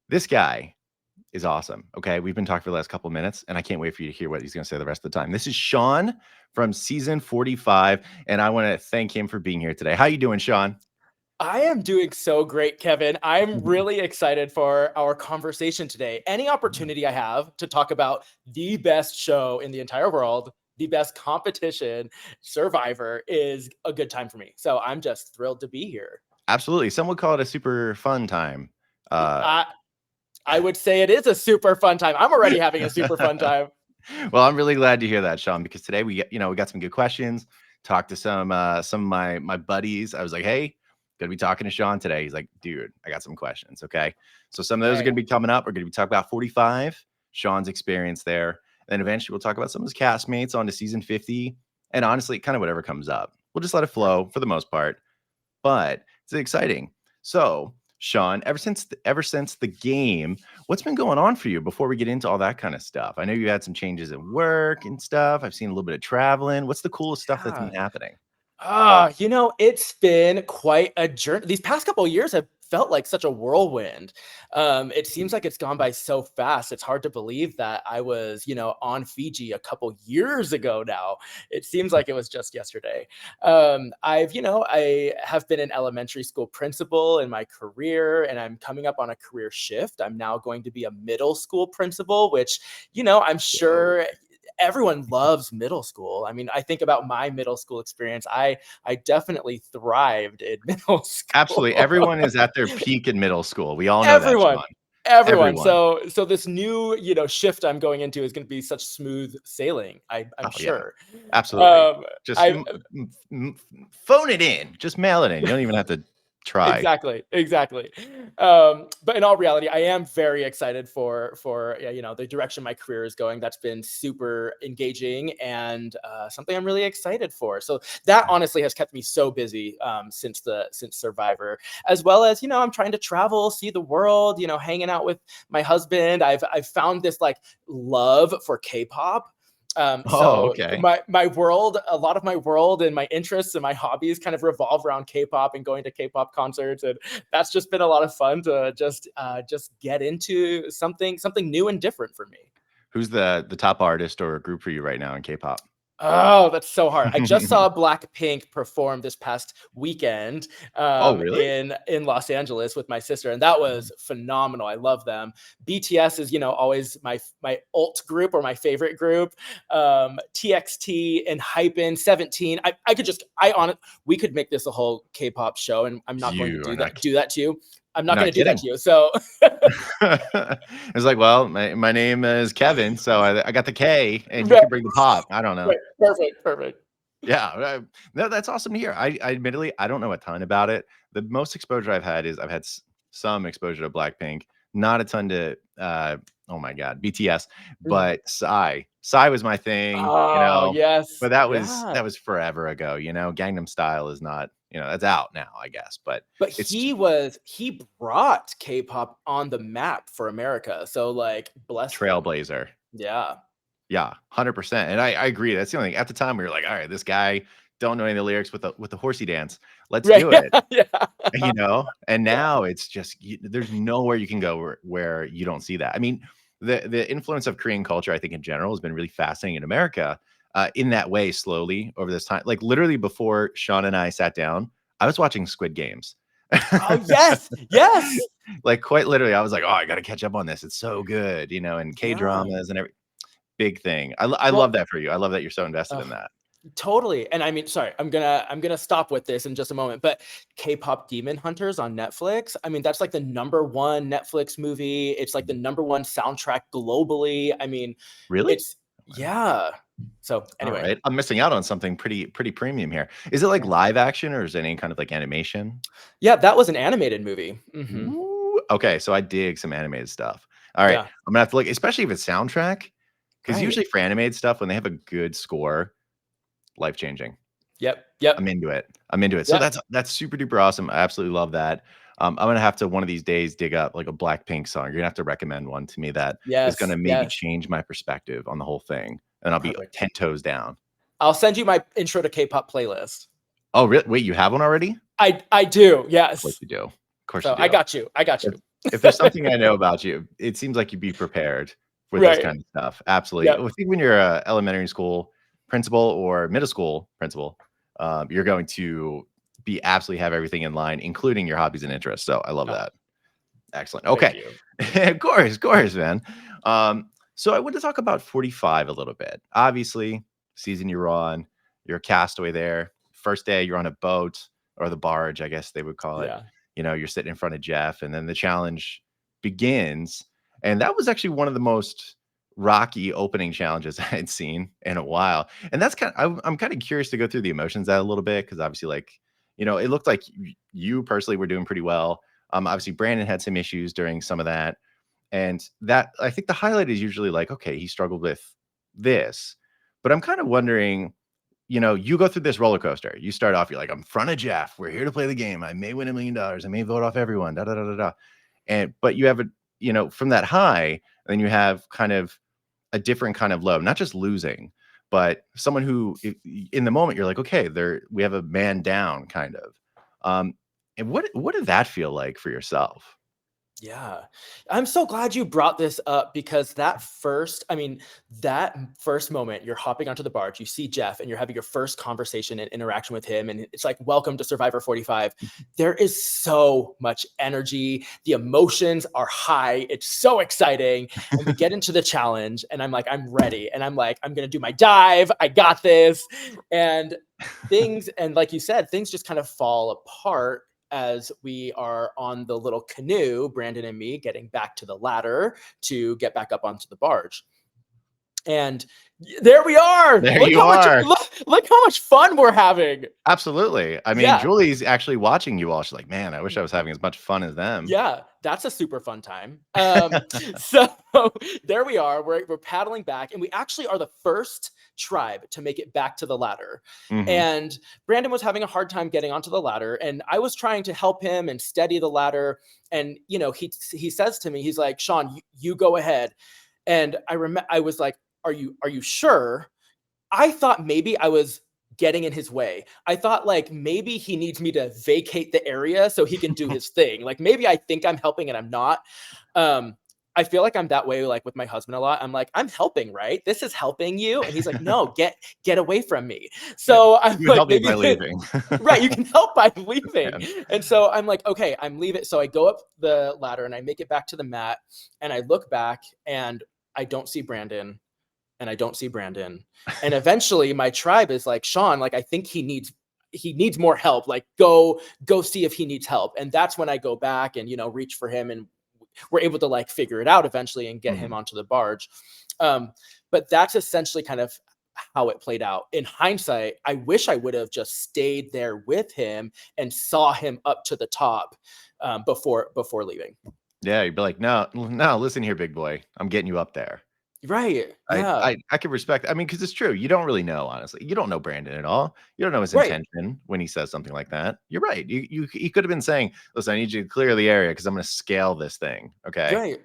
This guy is awesome. Okay. We've been talking for the last couple of minutes, and I can't wait for you to hear what he's going to say the rest of the time. This is Sean from season 45, and I want to thank him for being here today. How you doing, Sean? I am doing so great, Kevin. I'm really excited for our conversation today. Any opportunity I have to talk about the best show in the entire world, the best competition, Survivor, is a good time for me. So I'm just thrilled to be here. Absolutely. Some would call it a super fun time. Uh, I, I would say it is a super fun time. I'm already having a super fun time. well, I'm really glad to hear that, Sean, because today we got some good questions. Talked to some of my buddies. I was like, hey, gonna be talking to Sean today. He's like, dude, I got some questions. Okay. So some of those are Hey, gonna be coming up. We're gonna be talking about 45, Sean's experience there. Then eventually we'll talk about some of his castmates on to season 50. And honestly, kind of whatever comes up. We'll just let it flow perfect. for the most part. But it's exciting. So, Sean, ever since the game, what's been going on for you before we get into all that kind of stuff? I know you had some changes at work and stuff. I've seen a little bit of traveling. What's the coolest stuff that's been Yeah. happening? It's been quite a journey. These past couple of years have felt like such a whirlwind. It seems like it's gone by so fast. It's hard to believe that I was, on Fiji a couple years ago now. It seems like it was just yesterday. I have been an elementary school principal in my career, and I'm coming up on a career shift. I'm now going to be a middle school principal, which, I'm Whoa. sure everyone loves middle school. I mean, I think about my middle school experience. I definitely thrived in middle Absolutely. school. Everyone is at their peak in middle school. We all know that, everyone, Sean. everyone. Everyone. So this new shift I'm going into is going to be such smooth sailing. I'm Oh, yeah. sure. Absolutely. Um, Just I phone it in. Just mail it in. You don't even have to try. Exactly, exactly. But in all reality, I am very excited for yeah, the direction my career is going. That's been super engaging and something I'm really excited for. So that honestly has kept me so busy since Survivor, as well as I'm trying to travel, see the world, hanging out with my husband. I've found this like love for K-pop. Oh, So okay. my world, a lot of my world and my interests and my hobbies kind of revolve around K-pop and going to K-pop concerts, and that's just been a lot of fun to just get into something new and different for me. Who's the top artist or group for you right now in K-pop? Oh, that's so hard. I just saw Blackpink perform this past weekend Oh, really? in Los Angeles with my sister, and that was phenomenal. I love them. BTS is always my alt group or my favorite group. TXT and Hypen 17. I could just I on we could make this a whole K-pop show, and I'm not going to You are do not that to you. I'm you're not going not to do that kidding. to you. So It's like, well, my name is Kevin, so I got the K, and you right, can bring the pop. I don't know. right, perfect, perfect. Yeah, no, that's awesome to hear. I admittedly I don't know a ton about it. The most exposure I've had is some exposure to Blackpink, not a ton to oh my god, BTS, Mm. but Psy was my thing, Oh but yes, that yeah. was forever ago. Gangnam Style is not, that's out now, I guess, but But it's he brought K-pop on the map for America, so, like, bless him. trailblazer. Yeah. Yeah, 100%, and I agree, that's the only thing. At the time, we were like, "Alright, this guy don't know any of the lyrics with the horsey dance. Let's Right, do it." yeah. And Yeah. now it's just there's nowhere you can go where you don't see that. I mean, the influence of Korean culture, I think, in general, has been really fascinating in America, in that way, slowly over this time. Like, literally before Sean and I sat down, I was watching Squid Games. Oh, yes, yes! Like, quite literally, I was like, "Oh, I gotta catch up on this. It's so good," and Yeah. K-dramas and every big thing. I love Well, that for you. I love that you're so invested ugh, in that. totally, and I mean, sorry, I'm gonna stop with this in just a moment, but K-pop Demon Hunters on Netflix, I mean, that's, like, the number 1 Netflix movie, it's, like, the number 1 soundtrack globally, I mean, Really? it's yeah. So, All anyway. right. I'm missing out on something pretty premium here. Is it like live action or is it any kind of like animation? Yeah, that was an animated movie. Mhm. Ooh, okay, so I dig some animated stuff. All right, Yeah, I'm gonna have to look, especially if it's soundtrack, because right. usually for animated stuff, when they have a good score, life changing. Yep, yep, I'm into it. I'm into it. So yep. that's super duper awesome. I absolutely love that. I'm gonna have to one of these days dig up like a Blackpink song. You're gonna have to recommend one to me that is Yes, gonna maybe yes. change my perspective on the whole thing, and I'll be Perfect. 10 toes down. I'll send you my intro to K-pop playlist. Oh, really? Wait, you have one already? I do, Of course yes. you do. Of course you So, I do. got you, I got It's you. If there's something I know about you, it seems like you'd be prepared with this Right. kind of stuff. Absolutely. Yep. I think when you're a elementary school principal or middle school principal, you're going to be absolutely have everything in line, including your hobbies and interests. So I love Oh, that. Excellent. thank Okay. you. Of course, man. So I want to talk about 45 a little bit. Obviously, season you're on, you're a castaway there. First day, you're on a boat or the barge, I guess they would call it. Yeah. You know, you're sitting in front of Jeff, and then the challenge begins. And that was actually one of the most rocky opening challenges I had seen in a while. And that's I'm kind of curious to go through the emotions of that a little bit because obviously, like, it looked like you personally were doing pretty well. Obviously, Brandon had some issues during some of that. And that I think the highlight is usually like, okay, he struggled with this. But I'm kind of wondering, you go through this roller coaster. You start off, you're like, I'm in front of Jeff. We're here to play the game. I may win $1 million. I may vote off everyone. Da da da da da. And but you have from that high, then you have kind of a different kind of low, not just losing, but someone who in the moment you're like, okay, we have a man down kind of. And what did that feel like for yourself? Yeah. I'm so glad you brought this up because that first moment, you're hopping onto the barge, you see Jeff, and you're having your first conversation and interaction with him. And it's like, welcome to Survivor 45. There is so much energy. The emotions are high. It's so exciting. And we get into the challenge, and I'm like, I'm ready. And I'm like, I'm going to do my dive. I got this. And and like you said, things just kind of fall apart as we are on the little canoe, Brandon and me getting back to the ladder to get back up onto the barge. And there we are. There you are. Look how much fun we're having. Absolutely. I mean, Yeah. Julie's actually watching you all. She's like, man, I wish I was having as much fun as them. Yeah, that's a super fun time. So there we are. We're paddling back, and we actually are the first tribe to make it back to the ladder. Mhm. And Brandon was having a hard time getting onto the ladder, and I was trying to help him and steady the ladder. And he says to me, he's like, "Sean, you go ahead." And I was like, "Are you sure?" I thought maybe I was getting in his way. I thought like maybe he needs me to vacate the area so he can do his thing. Like maybe I think I'm helping and I'm not. Um, I feel like I'm that way like with my husband a lot. I'm like, I'm helping, right? This is helping you. And he's like, no, get away from me. Yeah. So I'm You would like, help me by maybe leaving. right, you can help by leaving. Man. And so I'm like, okay, I'm leaving. So I go up the ladder and I make it back to the mat and I look back and I don't see Brandon and I don't see Brandon. And eventually my tribe is like, Sean, like I think he needs more help. Like go see if he needs help. And that's when I go back and reach for him and we're able to like figure it out eventually and get him Mhm. onto the barge. But that's essentially kind of how it played out. In hindsight, I wish I would have just stayed there with him and saw him up to the top before leaving. Yeah, you'd be like, no, no, listen here, big boy. I'm getting you up there. Right. I Yeah. I I can respect. I mean, because it's true. You don't really know, honestly. You don't know Brandon at all. You don't know his Right. intention when he says something like that. You're right. He could have been saying, "Listen, I need you to clear the area because I'm going to scale this thing." Okay. Right.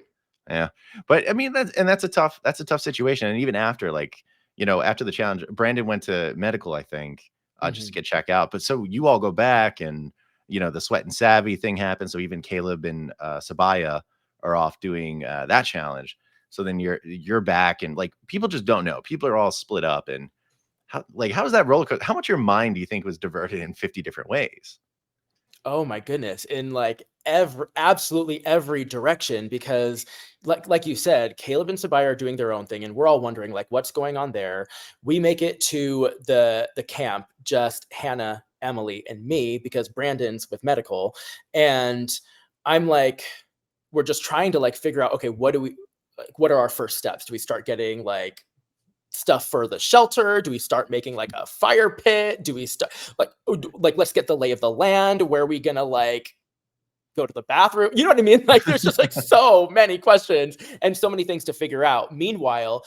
Yeah. But I mean, that's a tough situation. And even after, like, after the challenge, Brandon went to medical, I think, just to Mhm. get checked out. But so you all go back, and the sweat and savvy thing happens. So even Caleb and Sabaya are off doing that challenge. So then you're back, and like people just don't know. People are all split up, and how does that roller coaster? How much your mind do you think was diverted in 50 different ways? Oh my goodness, in like absolutely every direction because like you said, Caleb and Sabai are doing their own thing and we're all wondering like what's going on there. We make it to the camp, just Hannah, Emily, and me because Brandon's with medical. And I'm like, we're just trying to like figure out, okay, what are our first steps? Do we start getting like stuff for the shelter? Do we start making like a fire pit? Do we start like let's get the lay of the land? Where are we gonna like go to the bathroom? You know what I mean? Like there's just like so many questions and so many things to figure out. Meanwhile,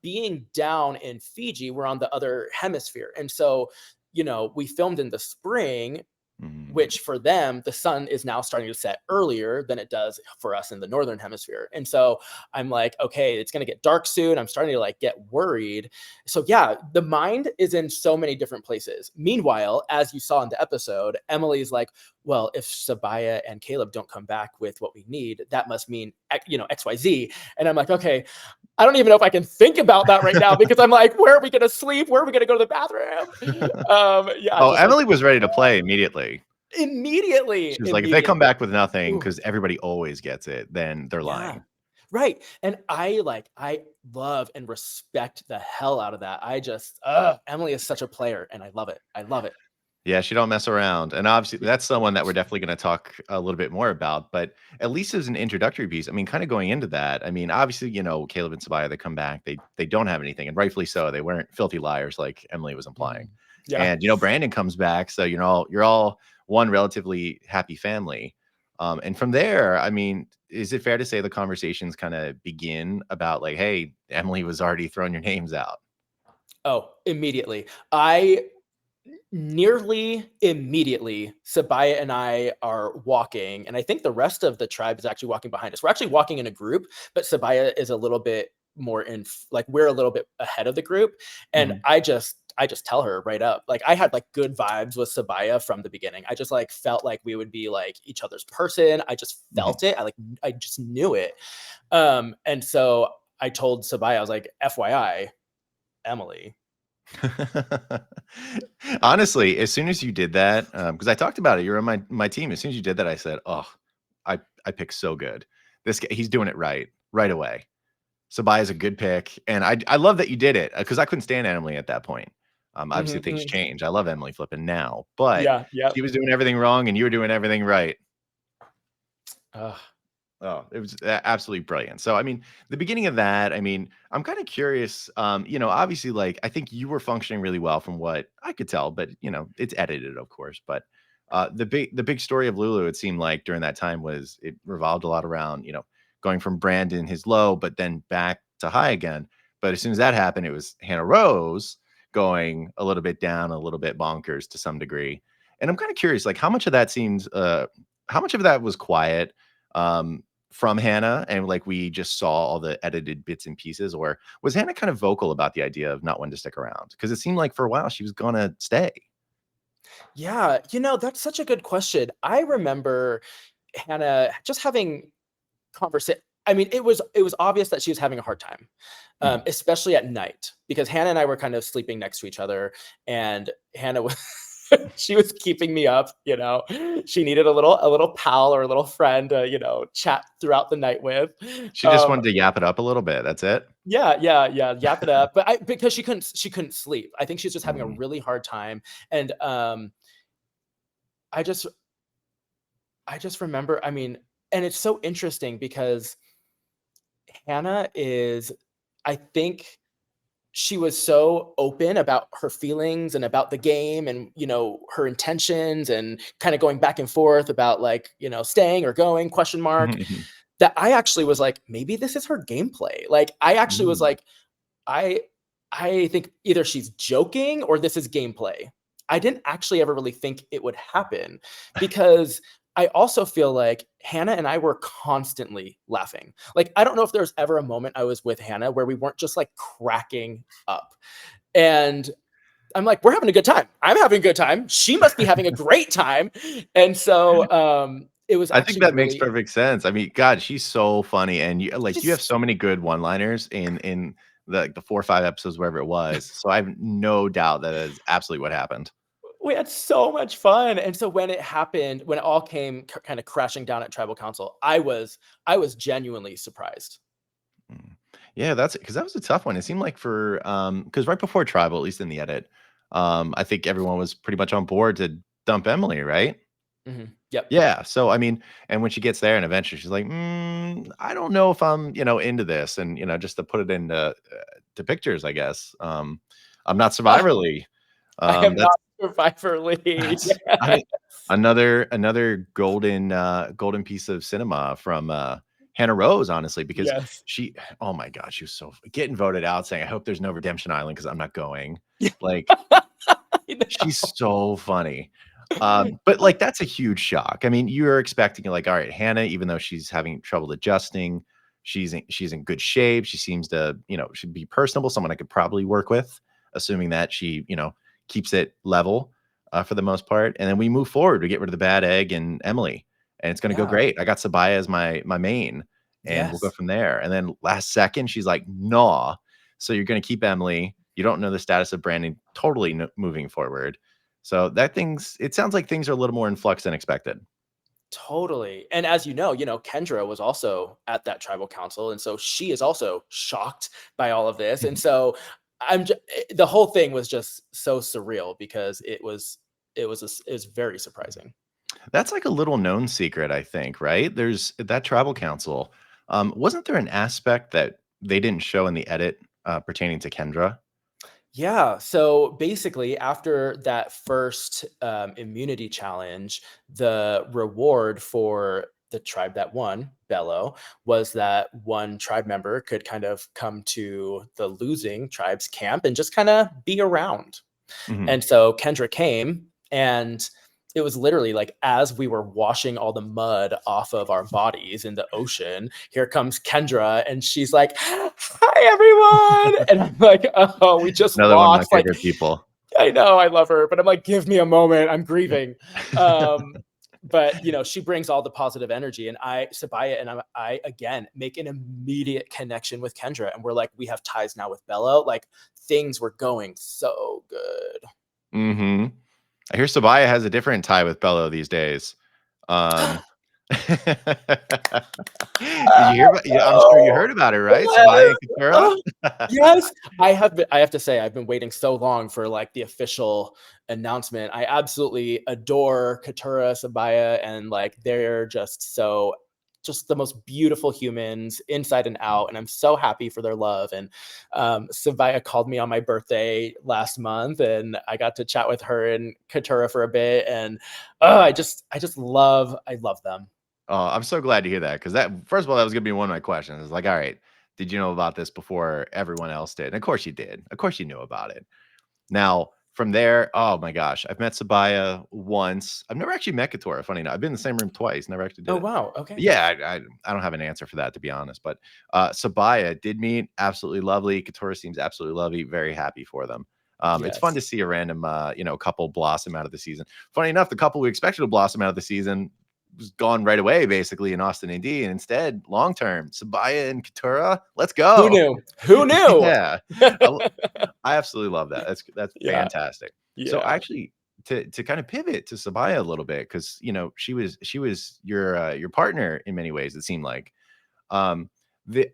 being down in Fiji, we're on the other hemisphere. And so, we filmed in the spring Mhm. which for them, the sun is now starting to set earlier than it does for us in the northern hemisphere. And so I'm like, okay, it's going to get dark soon. I'm starting to like get worried. So yeah, the mind is in so many different places. Meanwhile, as you saw in the episode, Emily's like, well, if Sabaya and Caleb don't come back with what we need, that must mean, XYZ. And I'm like, okay, I don't even know if I can think about that right now because I'm like, where are we going to sleep? Where are we going to go to the bathroom? Yeah, Oh, just like Emily was ready to play immediately. immediately, She was like, "If they come immediately. back with nothing, Ooh, because everybody always gets it, then they're yeah. lying." Right. And I love and respect the hell out of that. Emily is such a player and I love it. I love it. Yeah, she don't mess around, and obviously, Yeah. that's someone that we're definitely gonna talk a little bit more about, but at least as an introductory piece, I mean, kinda going into that, I mean, obviously, Caleb and Sabiyah, they come back, they don't have anything, and rightfully so, they weren't filthy liars like Emily was implying. Mhm. Yeah. And, Brandon comes back, so you're all one relatively happy family. And from there, I mean, is it fair to say the conversations kinda begin about like, "Hey, Emily was already throwing your names out." Oh, immediately. I Nearly immediately, Sabaya and I are walking, and I think the rest of the tribe is actually walking behind us. We're actually walking in a group, but Sabaya is a little bit more like we're a little bit ahead of the group. And Mhm, I just tell her right up. Like I had like good vibes with Sabaya from the beginning. I just like felt like we would be like each other's person. I just mhm. felt it. I just knew it. And so I told Sabaya, I was like, FYI, Emily. Honestly, as soon as you did that, because I talked about it, you're on my team. As soon as you did that, I said, "Oh, I picked so good. This guy, he's doing it right away." Sabai is a good pick, and I love that you did it because I couldn't stand Emily at that point. Obviously, Mhm, things mhm. change. I love Emily flipping now, but Yeah, yep. she was doing everything wrong, and you were doing everything right. Ugh. Oh, it was absolutely brilliant. So, I mean, the beginning of that, I mean, I'm kind of curious. Obviously, like I think you were functioning really well from what I could tell, but it's edited, of course. But the big story of Lulu, it seemed like during that time was it revolved a lot around going from Brandon his low, but then back to high again. But as soon as that happened, it was Hannah Rose going a little bit down, a little bit bonkers to some degree. And I'm kind of curious, like how much of that was quiet. Um, from Hannah and like we just saw all the edited bits and pieces, or was Hannah kind of vocal about the idea of not wanting to stick around? Because it seemed like for a while she was gonna stay. Yeah, that's such a good question. I remember Hannah just having conversa I mean, it was obvious that she was having a hard time, Mhm. especially at night, because Hannah and I were kind of sleeping next to each other, and Hannah was she was keeping me up, you know? She needed a little pal or a little friend to, chat throughout the night with. She just Um, wanted to yap it up a little bit, that's it? yeah, yeah, yeah, yap it up, but because she couldn't sleep. I think she's just having a Mm. really hard time, and, I just I just remember, I mean, and it's so interesting because Hannah is, I think she was so open about her feelings and about the game and, her intentions and kind of going back and forth about like, staying or going question mark, that I actually was like, maybe this is her gameplay. Like I actually was Mm. like, I I think either she's joking or this is gameplay. I didn't actually ever really think it would happen because I also feel like Hannah and I were constantly laughing. Like, I don't know if there's ever a moment I was with Hannah where we weren't just like cracking up. And I'm like, we're having a good time. I'm having a good time. She must be having a great time. And so it was I think actually that makes really, perfect sense. I mean, God, she's so funny, and you have she's so many good one-liners in the 4 or 5 episodes, wherever it was, so I have no doubt that is absolutely what happened. we had so much fun. And so when it happened, when it all came kind of crashing down at tribal council, I was genuinely surprised. Mm. Yeah, that's because that was a tough one. It seemed like because right before Tribal, at least in the edit, I think everyone was pretty much on board to dump Emily, right? Yep. Yeah. So I mean, and when she gets there and eventually she's like, I don't know if I'm, into this. And just to put it into to pictures, I guess. I'm not survivorly. I am That's not Survivor League. that's I mean, another golden piece of cinema from, Hannah Rose, honestly, because Yes. she oh my gosh, she was so getting voted out saying, "I hope there's no Redemption Island because 'cause I'm not going." Yeah, Like, I she's know. so funny. But, like, that's a huge shock. I mean, you're expecting, like, all right, Hannah, even though she's having trouble adjusting, she's in good shape. She seems to, should be personable, someone I could probably work with, assuming that she, keeps it level. for the most part, and then we move forward. We get rid of the bad egg and Emily, and it's gonna go Yeah. great. I got Sabaya as my main, and we'll go Yes. from there. And then last second, she's like, "Nah." So you're gonna keep Emily. You don't know the status of Brandon totally moving forward. So it sounds like things are a little more in flux than expected. Totally. And as you know, Kendra was also at that tribal council. And so she is also shocked by all of this. And so the whole thing was just so surreal because it was very surprising. That's like a little known secret, I think, right? There's that tribal council. Wasn't there an aspect that they didn't show in the edit pertaining to Kendra? Yeah. So basically, after that first immunity challenge, the reward for the tribe that won, Bello, was that one tribe member could kind of come to the losing tribe's camp and just kind of be around. Mhm. And so Kendra came, and it was literally like as we were washing all the mud off of our bodies in the ocean, here comes Kendra, and she's like, "Hi, everyone!" And I'm like, "Oh, we just Another one of my lost." Like, favorite people. I know I love her, but I'm like, "Give me a moment. I'm grieving." Um, but she brings all the positive energy, and Sabaya and I again make an immediate connection with Kendra, and we're like, we have ties now with Bello. Like things were going so good. Mhm. I hear Sabaya has a different tie with Bello these days. Um, did you hear about yeah, I'm sure you Oh, heard about it, right? Sabaya yes. and Katura? Oh, yes. I have to say, I've been waiting so long for like the official announcement. I absolutely adore Katura, Sabaya, and like they're just the most beautiful humans inside and out. And I'm so happy for their love. And Sabaya called me on my birthday last month, and I got to chat with her and Katura for a bit. And I love them. Oh, I'm so glad to hear that because that first of all, that was gonna be one of my questions. It's like, all right, did you know about this before everyone else did? And of course you did. Of course you knew about it. Now, from there, oh my gosh, I've met Sabaya once. I've never actually met Katora, funny enough. I've been in the same room twice, never actually did Oh, it. wow. But Okay. yeah, I don't have an answer for that, to be honest. But Sabaya did meet, absolutely lovely. Katora seems absolutely lovely. Very happy for them. It's fun Yes. to see a random, couple blossom out of the season. Funny enough, the couple we expected to blossom out of the season was gone right away, basically in Austin and D. And instead, long term, Sabaya and Katura, let's Who go. knew? Who knew? Yeah, I absolutely love that. That's Yeah, fantastic. So yeah. actually, to kind of pivot to Sabaya a little bit, because she was your partner in many ways. It seemed like um, the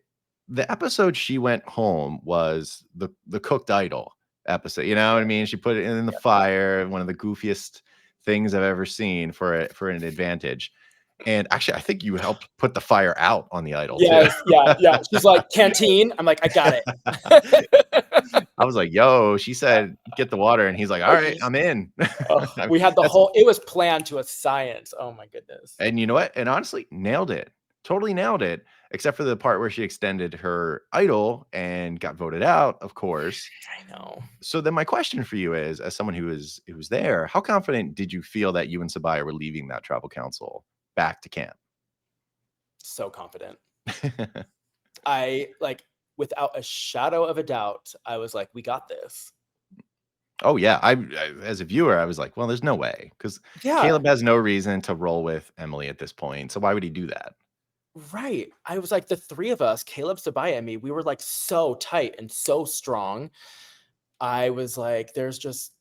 the episode she went home was the cooked idol episode. You know what I mean? She put it in the Yep. fire. One of the goofiest things I've ever seen for an advantage. And actually, I think you helped put the fire out on the idol too. Yes, yeah, yeah. She's like, "Canteen?" I'm like, "I got it." I was like, "Yo," she said, "Get the water," and he's like, "All right, I'm in." Oh, I we had the that's whole it was planned to a science. Oh my goodness. and you know what? And honestly, nailed it. Totally nailed it, except for the part where she extended her idol and got voted out, of course. I know. So then my question for you is, as someone who was there, how confident did you feel that you and Sabaya were leaving that tribal council back to camp? So confident. I like without a shadow of a doubt, I was like, "We got this." Oh, yeah. As a viewer, I was like, "Well, there's no way because Yeah, Caleb has no reason to roll with Emily at this point, so why would he do that?" right. I was like, the three of us, Caleb, Sabaya, and me, we were like so tight and so strong. I was like, there's just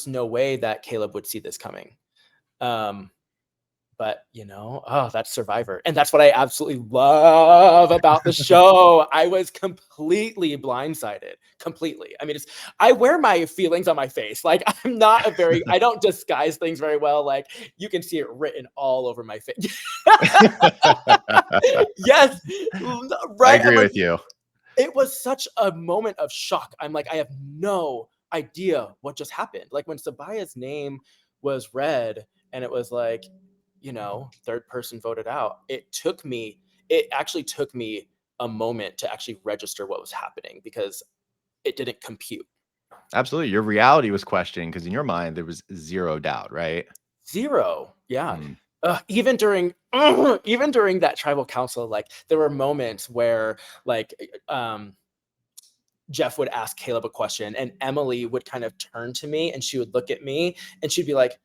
no way that Caleb would see this coming. Um, but oh, that's Survivor. And that's what I absolutely love about the show. I was completely blindsided. Completely. I mean, I wear my feelings on my face. Like I don't disguise things very well. Like you can see it written all over my face. Yes. I Right. I'm agree like, with you. it was such a moment of shock. I'm like, I have no idea what just happened. Like when Sabaya's name was read and it was like, third person voted out, it actually took me a moment to actually register what was happening because it didn't compute. Absolutely. Your reality was questioned because in your mind, there was 0 doubt, right? Zero. Yeah. Mm. Even during even during that tribal council, like there were moments where like Jeff would ask Caleb a question, and Emily would kind of turn to me, and she would look at me, and she'd be like,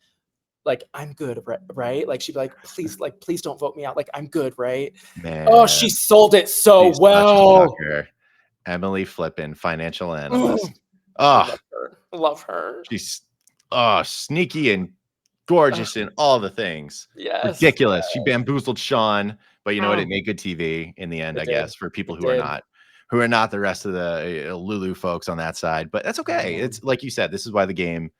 I'm good, right? Like she'd be like, please don't vote me out. Like, I'm good, right? Oh, she Man, sold it so she's such a well. sucker. Emily Flippin, financial Ugh, analyst. I Oh, love her. I love her. she's sneaky and Ugh, gorgeous and all the things. yes. Ridiculous. She bamboozled Sean, but you know what? It Mm, made good TV in the end, it I did. guess, for people It did. who are not the rest of the Lulu folks on that side. But that's okay. Mm, It's like you said, this is why the game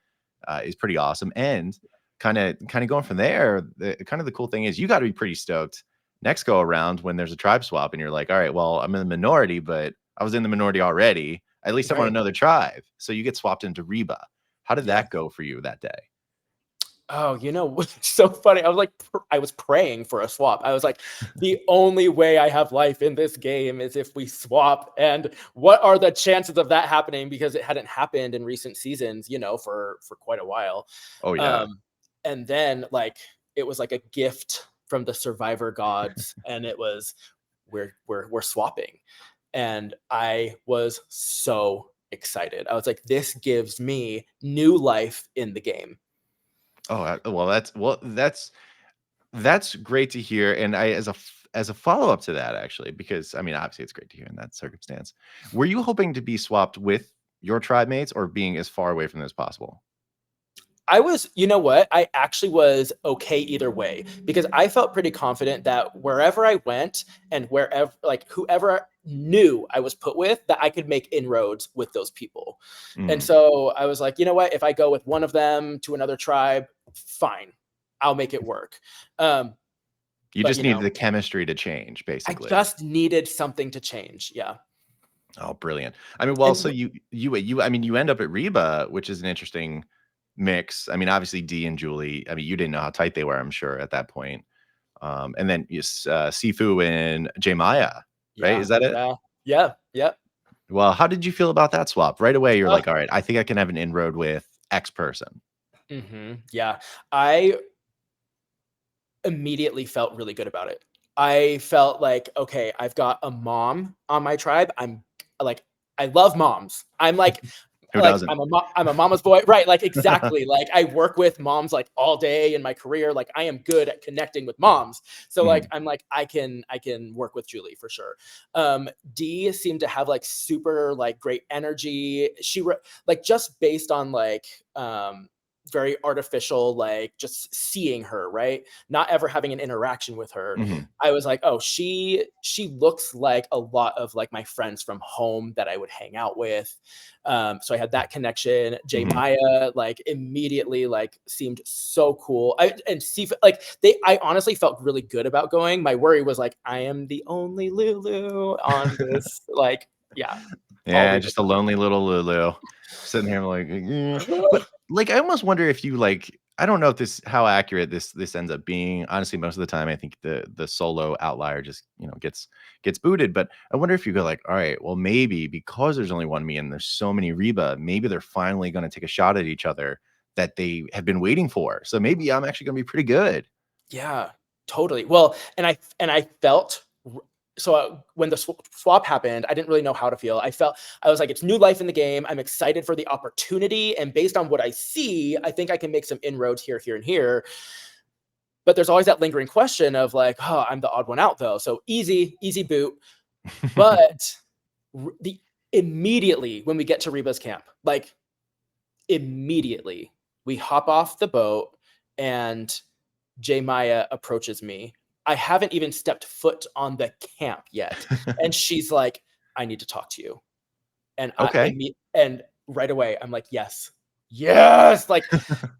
is pretty awesome. And kind of going from there, the cool thing is you got to be pretty stoked next go around when there's a tribe swap and you're like, all right, well, I'm in the minority, but I was in the minority already. At least I'm on right. another tribe. So you get swapped into Reba. How did Yeah. that go for you that day? Oh, what's so funny? I was praying for a swap. I was like, the only way I have life in this game is if we swap. And what are the chances of that happening? Because it hadn't happened in recent seasons, for quite a while. Oh yeah. Um, and then it was like a gift from the survivor gods, and it was we're swapping. And I was so excited. I was like, this gives me new life in the game. Oh, that's great to hear. And I as a follow up to that, actually, because I mean, obviously, it's great to hear in that circumstance. Were you hoping to be swapped with your tribe mates or being as far away from them as possible? I was, you know what? I actually was okay either way because I felt pretty confident that wherever I went and wherever, like whoever knew I was put with, that I could make inroads with those people. And Mm. so I was like, you know what? If I go with one of them to another tribe, fine, I'll make it work. Um, You but just needed the chemistry to change, I basically. just needed something to change. Yeah. Oh, brilliant. I mean, well, And so I mean, you end up at Reba, which is an interesting mix. I mean, obviously D and Julie. I mean, you didn't know how tight they were, I'm sure, at that point. And then Sifu and J Maya, right? yeah, Is that it? yeah, yeah, yeah. Well, how did you feel about that swap? Right away, you're like, all right, I think I can have an inroad with X person. Yeah. I immediately felt really good about it. I felt like, okay, I've got a mom on my tribe. I'm like, I love moms. I'm Who doesn't? I'm a mama's boy, right? Like exactly. Like I work with moms like all day in my career. Like I am good at connecting with moms. So like Mhm. I'm like I can work with Julie for sure. Dee seemed to have like super like great energy. Like just based on like very artificial, like just seeing her, right? Not ever having an interaction with her. Mhm. I was like, oh, she looks like a lot of like my friends from home that I would hang out with. So I had that connection. J Mhm. Maya like immediately like seemed so cool. I honestly felt really good about going. My worry was like I am the only Lulu on this yeah, all Yeah, Reba. just a lonely little Lulu sitting here like, but like I almost wonder if you like I don't know if this how accurate this ends up being. Honestly, most of the time I think the solo outlier just, gets booted, but I wonder if you go like, all right, well maybe because there's only one me and there's so many Reba, maybe they're finally going to take a shot at each other that they have been waiting for. So maybe I'm actually going to be pretty good. Yeah, totally. Well, and I felt when the swap happened, I didn't really know how to feel. I was like, it's new life in the game. I'm excited for the opportunity, and based on what I see, I think I can make some inroads here, here, and here. But there's always that lingering question of like, oh, I'm the odd one out though. So easy boot. But the immediately when we get to Reba's camp, like immediately we hop off the boat and J Maya approaches me. I haven't even stepped foot on the camp yet. And she's like, I need to talk to you. And Okay. and right away, I'm like, yes, yes. Like,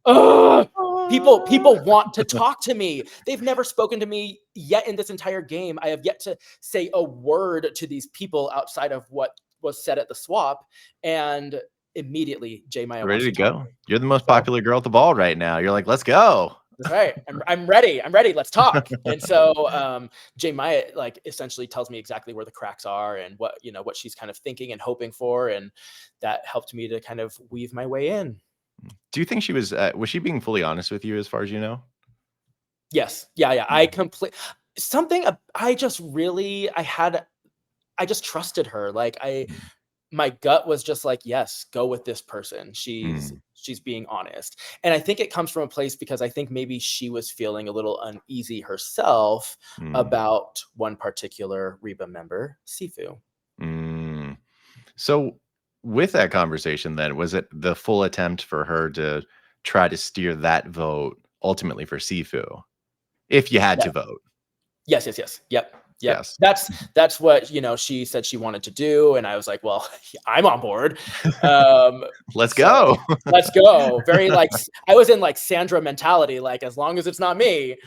oh, people want to talk to me. They've never spoken to me yet in this entire game. I have yet to say a word to these people outside of what was said at the swap. And immediately, J Maya Ready wants to to talk to go. me. You're the most So popular girl at the ball right now. You're like, let's go. that's right. I'm ready. I'm ready. Let's talk. And so J Maya like essentially tells me exactly where the cracks are and what she's kind of thinking and hoping for. And that helped me to kind of weave my way in. Do you think she was she being fully honest with you as far as you know? Yes. Yeah, yeah. Mm, I just trusted her. Like mm. my gut was just like, yes, go with this person. Mm, She's being honest. And I think it comes from a place because I think maybe she was feeling a little uneasy herself mm, about one particular Reba member, Sifu. mm. So with that conversation then, was it the full attempt for her to try to steer that vote ultimately for Sifu? If you had Yeah. to vote. Yes, yes, yes. Yep. Yep. Yes. That's what, she said she wanted to do, and I was like, "Well, I'm on board." Let's So go. let's go. Very like I was in like Sandra mentality, like as long as it's not me.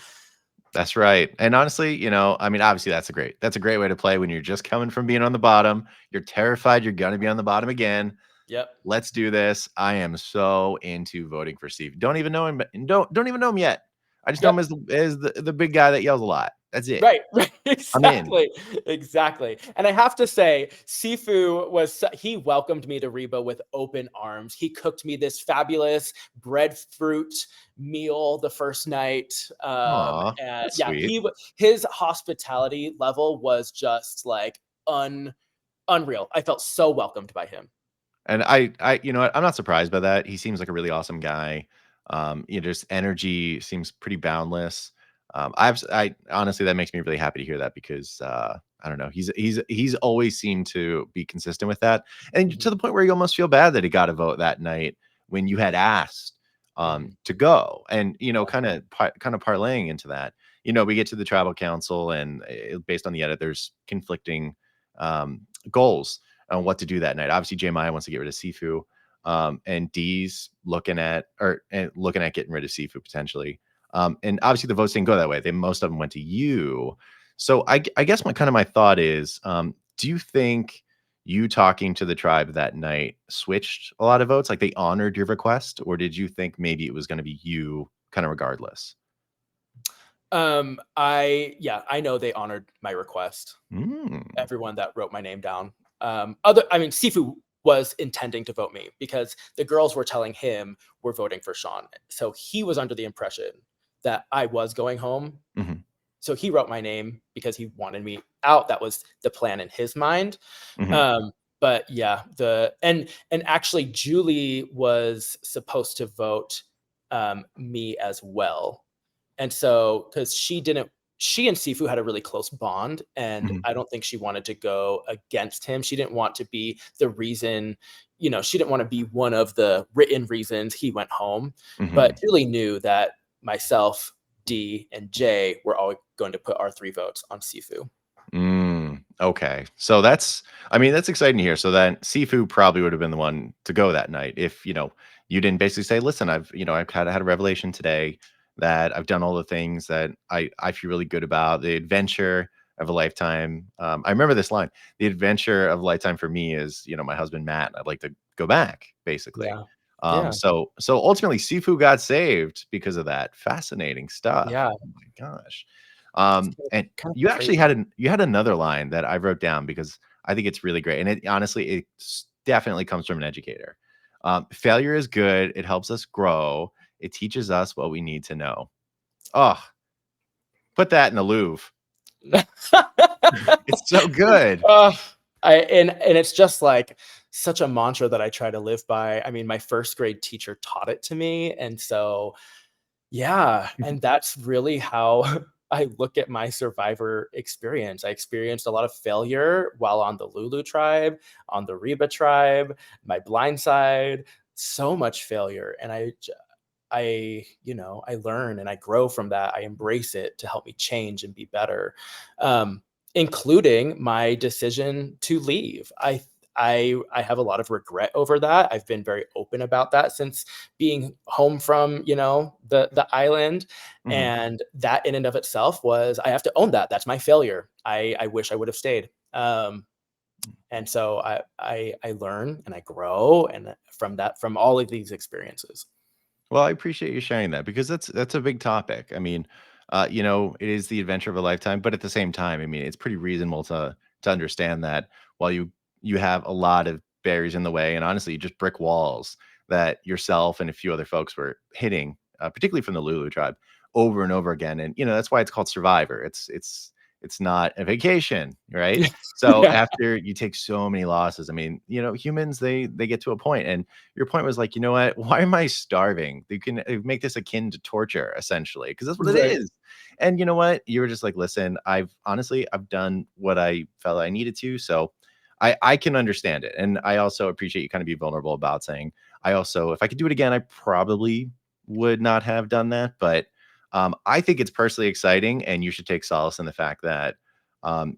That's right. And honestly, I mean, obviously that's a great way to play when you're just coming from being on the bottom. You're terrified you're gonna be on the bottom again. Yep. Let's do this. I am so into voting for Steve. Don't even know him, don't even know him yet. I just know him Yep. as the big guy that yells a lot. That's it. Right, right, I'm in. exactly, exactly. And I have to say, Sifu he welcomed me to Reba with open arms. He cooked me this fabulous breadfruit meal the first night. Aw, And that's yeah, sweet. his hospitality level was just like unreal. I felt so welcomed by him. And I you know what? I'm not surprised by that. He seems like a really awesome guy. Just energy seems pretty boundless. I honestly that makes me really happy to hear that because I don't know. He's always seemed to be consistent with that, and Mhm, to the point where you almost feel bad that he got a vote that night when you had asked mhm. to go, and Yeah, kind of parlaying into that. We get to the tribal council, and based on the edit, there's conflicting goals on what to do that night. Obviously, Jemiah wants to get rid of Sifu, and Dee's looking at getting rid of Sifu potentially. And obviously, the votes didn't go that way. Most of them went to you. So I guess my thought is, do you think you talking to the tribe that night switched a lot of votes? Like they honored your request, or did you think maybe it was going to be you, kind of regardless? I know they honored my request. Mm, Everyone that wrote my name down. I mean, Sifu was intending to vote me because the girls were telling him we're voting for Sean. So he was under the impression that I was going home. hmm So he wrote my name because he wanted me out. That was the plan in his mind. hmm Um, but yeah, and actually Julie was supposed to vote me as well. And so, because she and Sifu had a really close bond, and hmm I don't think she wanted to go against him. She didn't want to be the reason, she didn't want to be one of the written reasons he went home. hmm But Julie knew that myself, D, and J were all going to put our 3 votes on Sifu. Okay. So I mean, that's exciting to hear. So then Sifu probably would have been the one to go that night if, you didn't basically say, listen, I've had a revelation today that I've done all the things that I feel really good about. The adventure of a lifetime. I remember this line. The adventure of a lifetime for me is, my husband Matt. I'd like to go back, basically. Yeah. Yeah. So ultimately Sifu got saved because of that. Fascinating stuff. Yeah. Oh my gosh. It's And kind you of actually crazy. had another line that I wrote down because I think it's really great, and it honestly, definitely comes from an educator. Failure is good. It helps us grow. It teaches us what we need to know. Oh, put that in the Louvre. It's so good. Ugh, and it's just like such a mantra that I try to live by. I mean, my first grade teacher taught it to me, and so yeah, and that's really how I look at my survivor experience. I experienced a lot of failure while on the Lulu tribe, on the Reba tribe, my blind side, so much failure, and I learn and I grow from that. I embrace it to help me change and be better, um, including my decision to leave. I have a lot of regret over that. I've been very open about that since being home from the island, Mhm. and that in and of itself was I have to own that. That's my failure. I wish I would have stayed. And so I learn and I grow and from all of these experiences. Well, I appreciate you sharing that because that's a big topic. I mean, it is the adventure of a lifetime, but at the same time, I mean, it's pretty reasonable to understand that while you have a lot of barriers in the way, and honestly, just brick walls that yourself and a few other folks were hitting, particularly from the Lulu tribe, over and over again, and that's why it's called Survivor. It's It's not a vacation, right? So Yeah. after you take so many losses, I mean, humans, they get to a point, and your point was like, you know what? Why am I starving? You can make this akin to torture, essentially, because that's what it Right. is. And you know what? You were just like, listen, I've done what I felt I needed to, so I can understand it, and I also appreciate you kind of be vulnerable about saying, I also, if I could do it again, I probably would not have done that, but I think it's personally exciting, and you should take solace in the fact that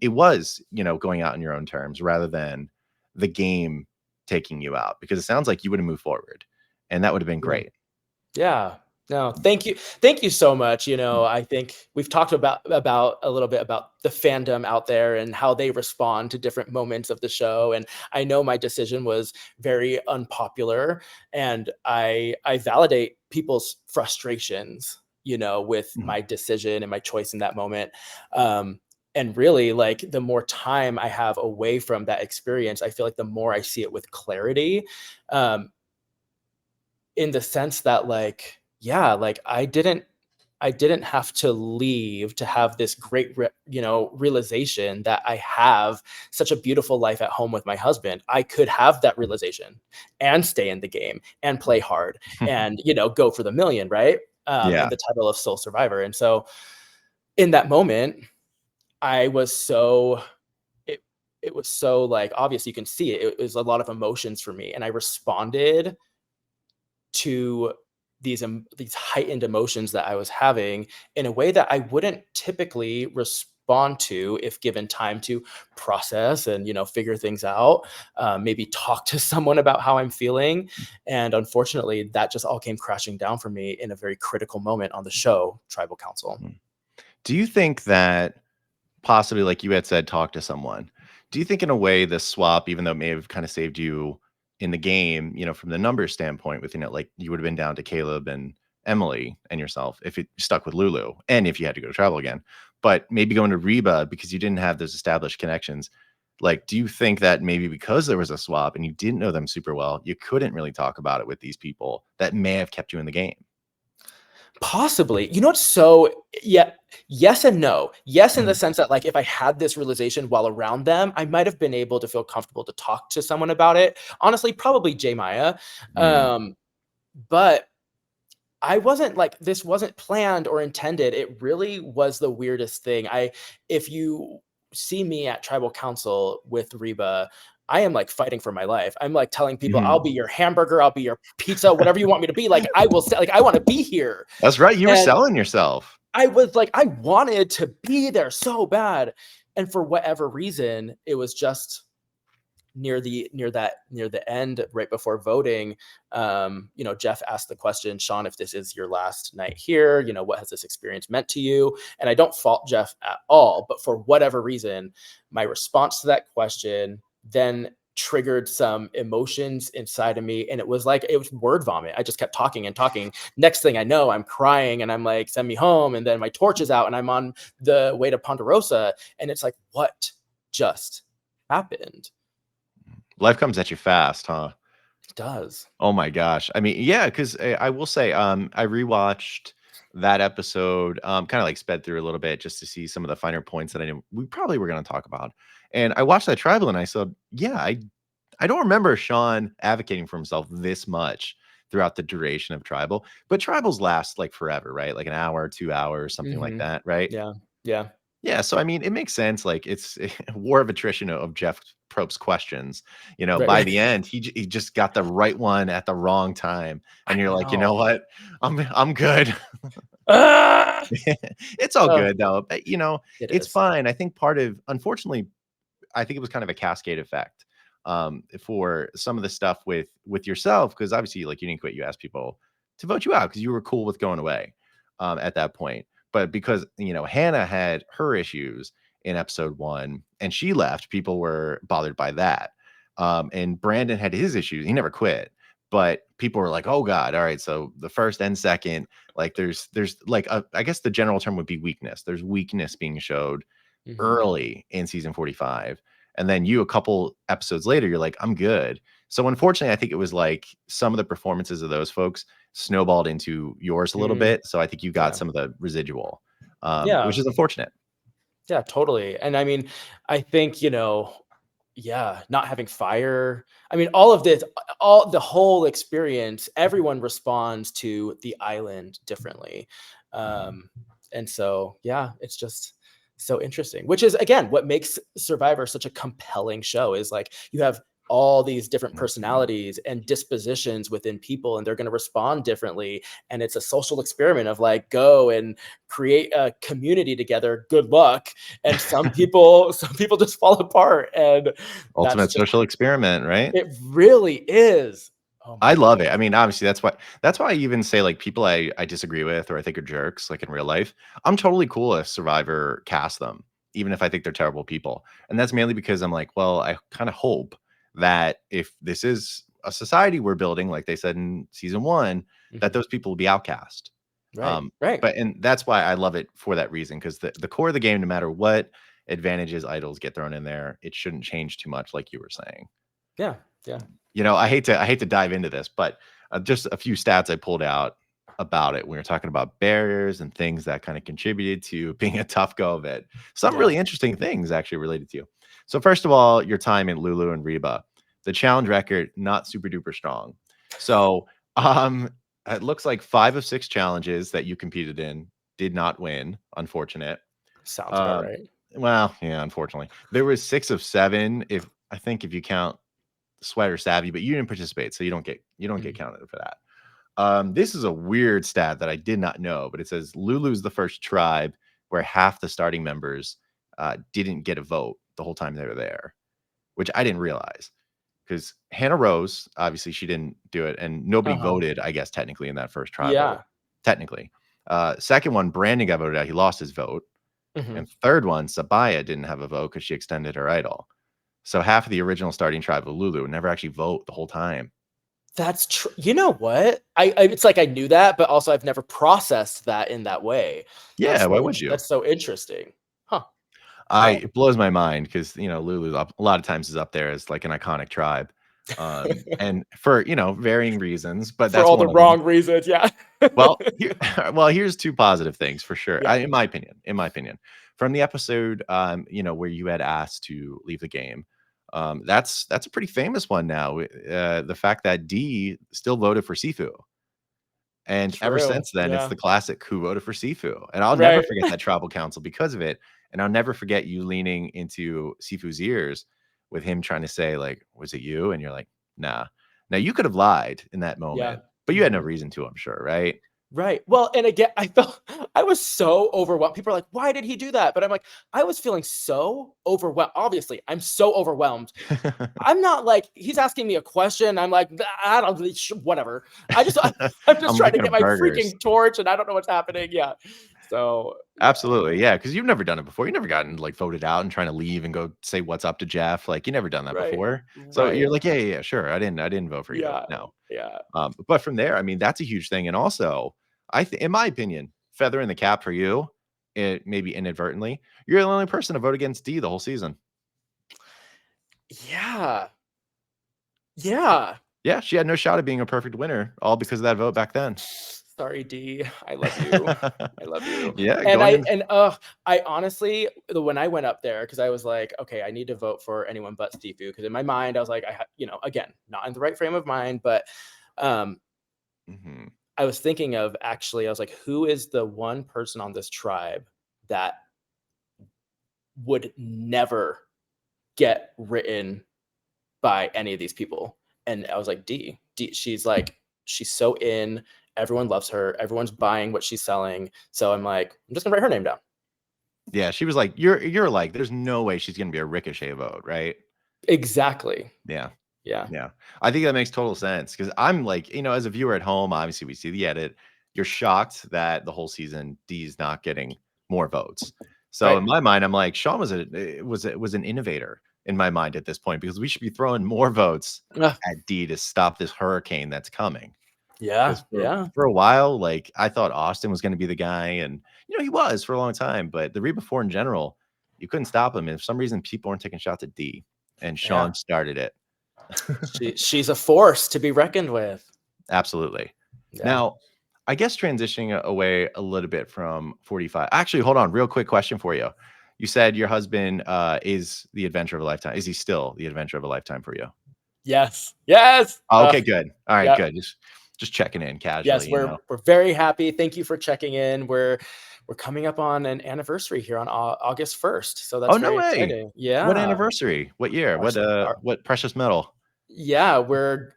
it was, going out on your own terms rather than the game taking you out, because it sounds like you would have moved forward, and that would have been Yeah. great. Yeah. No, thank you. Thank you so much. I think we've talked about a little bit about the fandom out there and how they respond to different moments of the show. And I know my decision was very unpopular, and I validate people's frustrations, with Mhm. my decision and my choice in that moment. And really, like, the more time I have away from that experience, I feel like the more I see it with clarity. Um, in the sense that, like, yeah, like, I didn't have to leave to have this great realization that I have such a beautiful life at home with my husband. I could have that realization and stay in the game and play hard and, go for the million, right? In Yeah. the title of sole survivor. And so in that moment, I was so it it was so, like, obvious. You can see it. It was a lot of emotions for me, and I responded to these heightened emotions that I was having in a way that I wouldn't typically respond to if given time to process and, figure things out. Maybe talk to someone about how I'm feeling. And unfortunately, that just all came crashing down for me in a very critical moment on the show, Tribal Council. Mhm. Do you think that possibly, like you had said, talk to someone? Do you think in a way this swap, even though it may have kind of saved you in the game, from the numbers standpoint, with, like you would have been down to Caleb and Emily and yourself if it stuck with Lulu and if you had to go to travel again, but maybe going to Reba because you didn't have those established connections. Like, do you think that maybe because there was a swap and you didn't know them super well, you couldn't really talk about it with these people that may have kept you in the game? Possibly. You know what's so yeah, yes and no. Yes, in the Mhm. sense that, like, if I had this realization while around them, I might have been able to feel comfortable to talk to someone about it. Honestly, probably J Maya. Mm, But I wasn't like, this wasn't planned or intended. It really was the weirdest thing. If you see me at tribal council with Reba, I am like fighting for my life. I'm like telling people, I'll mhm. be your hamburger, I'll be your pizza, whatever you want me to be. Like, I will say, like, I want to be here. That's right, you were And selling yourself. I was like, I wanted to be there so bad. And for whatever reason, it was just near the end, right before voting. Jeff asked the question, Sean, if this is your last night here, what has this experience meant to you? And I don't fault Jeff at all, but for whatever reason, my response to that question then triggered some emotions inside of me, and it was like, it was word vomit. I just kept talking and talking. Next thing I know, I'm crying and I'm like, send me home. And then my torch is out and I'm on the way to Ponderosa, and it's like, what just happened? Life comes at you fast, huh? It does. Oh my gosh. I mean, yeah, because I will say, I rewatched that episode, kind of like sped through a little bit just to see some of the finer points that I knew we probably were going to talk about. And I watched that tribal and I said, yeah, I don't remember Sean advocating for himself this much throughout the duration of tribal, but tribals last like forever, right? Like an hour, 2 hours, something like Mhm. that, right? Yeah. Yeah. Yeah, so I mean, it makes sense. Like it's a war of attrition of Jeff Probst's questions. Right, By right. the end, he just got the right one at the wrong time, and I you're like, you know know. what? I'm good. Ah! It's all Oh, good though. But, it it's is. fine. I think unfortunately, I think it was kind of a cascade effect for some of the stuff with yourself, because obviously, like you didn't quit. You asked people to vote you out because you were cool with going away at that point. But because Hannah had her issues in episode one and she left, people were bothered by that. And Brandon had his issues. He never quit, but people were like, "Oh God, all right." So the first and second, like there's like I guess the general term would be weakness. There's weakness being showed Mhm. early in season 45, and then you a couple episodes later you're like, I'm good. So unfortunately, I think it was like some of the performances of those folks snowballed into yours a little Mm, bit, so I think you got yeah. some of the residual, which Yeah. is unfortunate. Yeah, totally. And I mean, I think, yeah, not having fire. I mean, all of this, all the whole experience, everyone responds to the island differently. Um, and so, yeah, it's just so interesting, which is again what makes Survivor such a compelling show is like you have all these different Mhm. personalities and dispositions within people and they're going to respond differently and it's a social experiment of like go and create a community together, good luck, and some people just fall apart and that's Ultimate just social experiment, right? it really is. Oh my I god. love it. I mean, obviously, that's why I even say, like, people I disagree with or I think are jerks, like, in real life, I'm totally cool if Survivor casts them, even if I think they're terrible people, and that's mainly because I'm like, well, I kinda hope that if this is a society we're building, like they said in season 1, that Mhm. those people will be outcast. Right, right. And that's why I love it for that reason, because the core of the game, no matter what advantages, idols get thrown in there, it shouldn't change too much, like you were saying. Yeah, yeah. I hate to dive into this, but just a few stats I pulled out about it. We were talking about barriers and things that kind of contributed to being a tough go of it. Some Yeah. really interesting things actually related to you. So first of all, your time in Lulu and Reba, the challenge record not super duper strong. So um, it looks like 5 of 6 challenges that you competed in did not win. Unfortunate. Sounds about Um, right. well, yeah, unfortunately, there was 6 of 7. If I think if you count Sweater Savvy, but you didn't participate, so you don't get Mhm. counted for that. This is a weird stat that I did not know, but it says Lulu's the first tribe where half the starting members didn't get a vote the whole time they were there, which I didn't realize because Hannah Rose, obviously, she didn't do it, and nobody Uh-huh. voted, I guess, technically in that first tribe vote. Yeah. Technically. Second one, Brandon got voted out. He lost his vote. Mhm. And third one, Sabaya didn't have a vote because she extended her idol. So half of the original starting tribe of Lulu never actually vote the whole time. That's true. You know what? I it's like I knew that, but also I've never processed that in that way. Yeah, why would you? That's so interesting. Huh. I Wow. It blows my mind because Lulu a lot of times is up there as like an iconic tribe, and for varying reasons, but For that's all the one of them. wrong reasons, yeah. Well, here's two positive things for sure. Yeah. In my opinion, from the episode, where you had asked to leave the game, that's a pretty famous one now. The fact that Dee still voted for Sifu. And ever True. since then, it's Yeah. the classic "Who voted for Sifu?" And I'll never Right. forget that tribal council because of it, and I'll never forget you leaning into Sifu's ears with him trying to say, like, "Was it you?" And you're like, "Nah." Now, you could have lied in that Yeah. moment, but you had no Mhm. reason to, I'm sure, right? Right. Well, and again, I felt I was so overwhelmed. People are like, "Why did he do that?" But I'm like, I was feeling so overwhelmed. Obviously, I'm so overwhelmed. I'm not like he's asking me a question. I'm like, I don't really whatever. I'm just I'm trying to thinking get of my burgers. freaking torch, and I don't know what's happening. Yeah. So yeah. Absolutely, yeah, because 'cause you've never done it before. You've never gotten, like, voted out and trying to leave and go say what's up to Jeff, like, you never done that Right. before. So Right. you're like, "Yeah, yeah, yeah, sure. I didn't vote for you. Yeah. No." Yeah. But from there, I mean, that's a huge thing, and also, in my opinion, feather in the cap for you, maybe inadvertently, you're the only person to vote against D the whole season. Yeah. Yeah. Yeah, she had no shot at being a perfect winner, all because of that vote back then. Sorry, D. I love you. I love you. Yeah, And going I in. and I honestly, when I went up there, because I was like, okay, I need to vote for anyone but Steve. Because in my mind, I was like, again, not in the right frame of mind, but um, Mhm. I was thinking of actually, I was like, who is the one person on this tribe that would never get written by any of these people? And I was like, D. D. She's so in. Everyone loves her. Everyone's buying what she's selling. So I'm like, I'm just gonna write her name down. Yeah, she was like, "You're like, there's no way she's gonna be a ricochet vote, right?" Exactly. Yeah. Yeah. Yeah. I think that makes total sense because 'cause I'm like, as a viewer at home, obviously we see the edit. You're shocked that the whole season D's not getting more votes. So in Right. my mind, I'm like, Sean was an innovator in my mind at this point because we should be throwing more votes Ugh. at D to stop this hurricane that's coming. Yeah. Because Yeah. for a while, like I thought Austin was gonna be the guy, and he was for a long time, but the Reba 4 in general, you couldn't stop him. And for some reason, people weren't taking shots at D, and Yeah. Sean started it. She's a force to be reckoned with. Absolutely. Yeah. Now, I guess transitioning away a little bit from 45. Actually, hold on, real quick question for you. you said your husband is the adventure of a lifetime. Is he still the adventure of a lifetime for you? Yes. Yes. Oh, okay, good. All right, Yeah. good. Just checking in Yes, casually, you we're know. we're very happy. Thank you for checking in. We're coming up on an anniversary here on August 1st, so Oh, that's no very way. exciting. What Yeah. anniversary? What year? Our s our What precious metal? Yeah, we're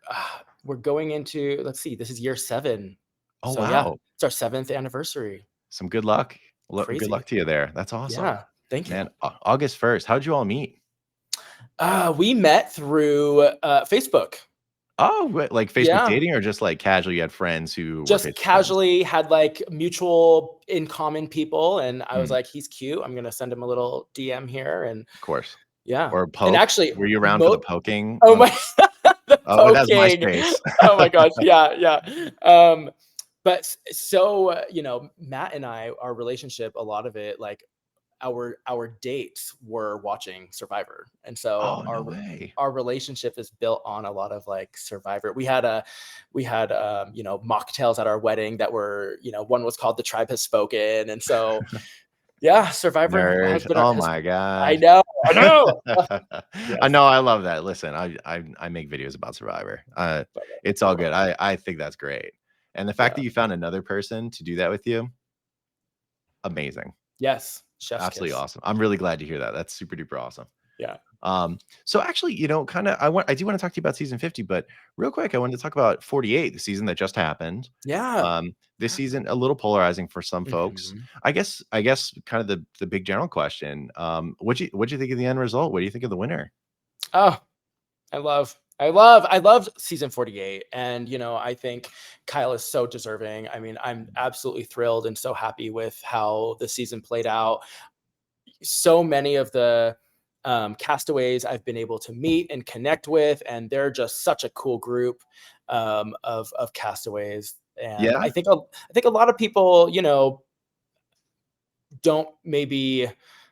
going into, let's see, this is year 7. Oh, So yeah, wow. it's our 7th anniversary. Some good luck. Good luck Crazy. to you there. That's awesome. Yeah, thank you. Man, August 1st. How'd you all meet? We met through Facebook. Oh, like Facebook Yeah. dating or just like casual, you had friends who were Just Facebook friends? casually had like mutual in common people, and I was Mm, like, he's cute. I'm gonna send him a little DM here, and of course. yeah. Or And poke? actually, Were you around for the mo poking oh on my the what has poking. MySpace? Oh my gosh, yeah, yeah. But so, Matt and I, our relationship, a lot of it, like our dates were watching Survivor, and so Oh, no way. our relationship is built on a lot of like Survivor. We had mocktails at our wedding that were, one was called The Tribe Has Spoken, and so yeah, Survivor has Nerd. been our Oh has my I god. know, I know. I Yes. know, I love that. Listen, I make videos about Survivor. It's all good. I think that's great. And the fact Yeah. that you found another person to do that with you, amazing. Yes. Chef's Absolutely kiss. awesome. I'm really glad to hear that. That's super duper awesome. Yeah. So actually, kind of I do want to talk to you about season 50, but real quick, I wanted to talk about 48, the season that just happened. Yeah. This season a little polarizing for some folks. Mhm. I guess kind of the big general question. What'd you think of the end result? What do you think of the winner? Oh, I loved season 48, and I think Kyle is so deserving. I mean, I'm absolutely thrilled and so happy with how the season played out. So many of the castaways I've been able to meet and connect with, and they're just such a cool group of castaways. And Yeah. I think a lot of people, don't maybe,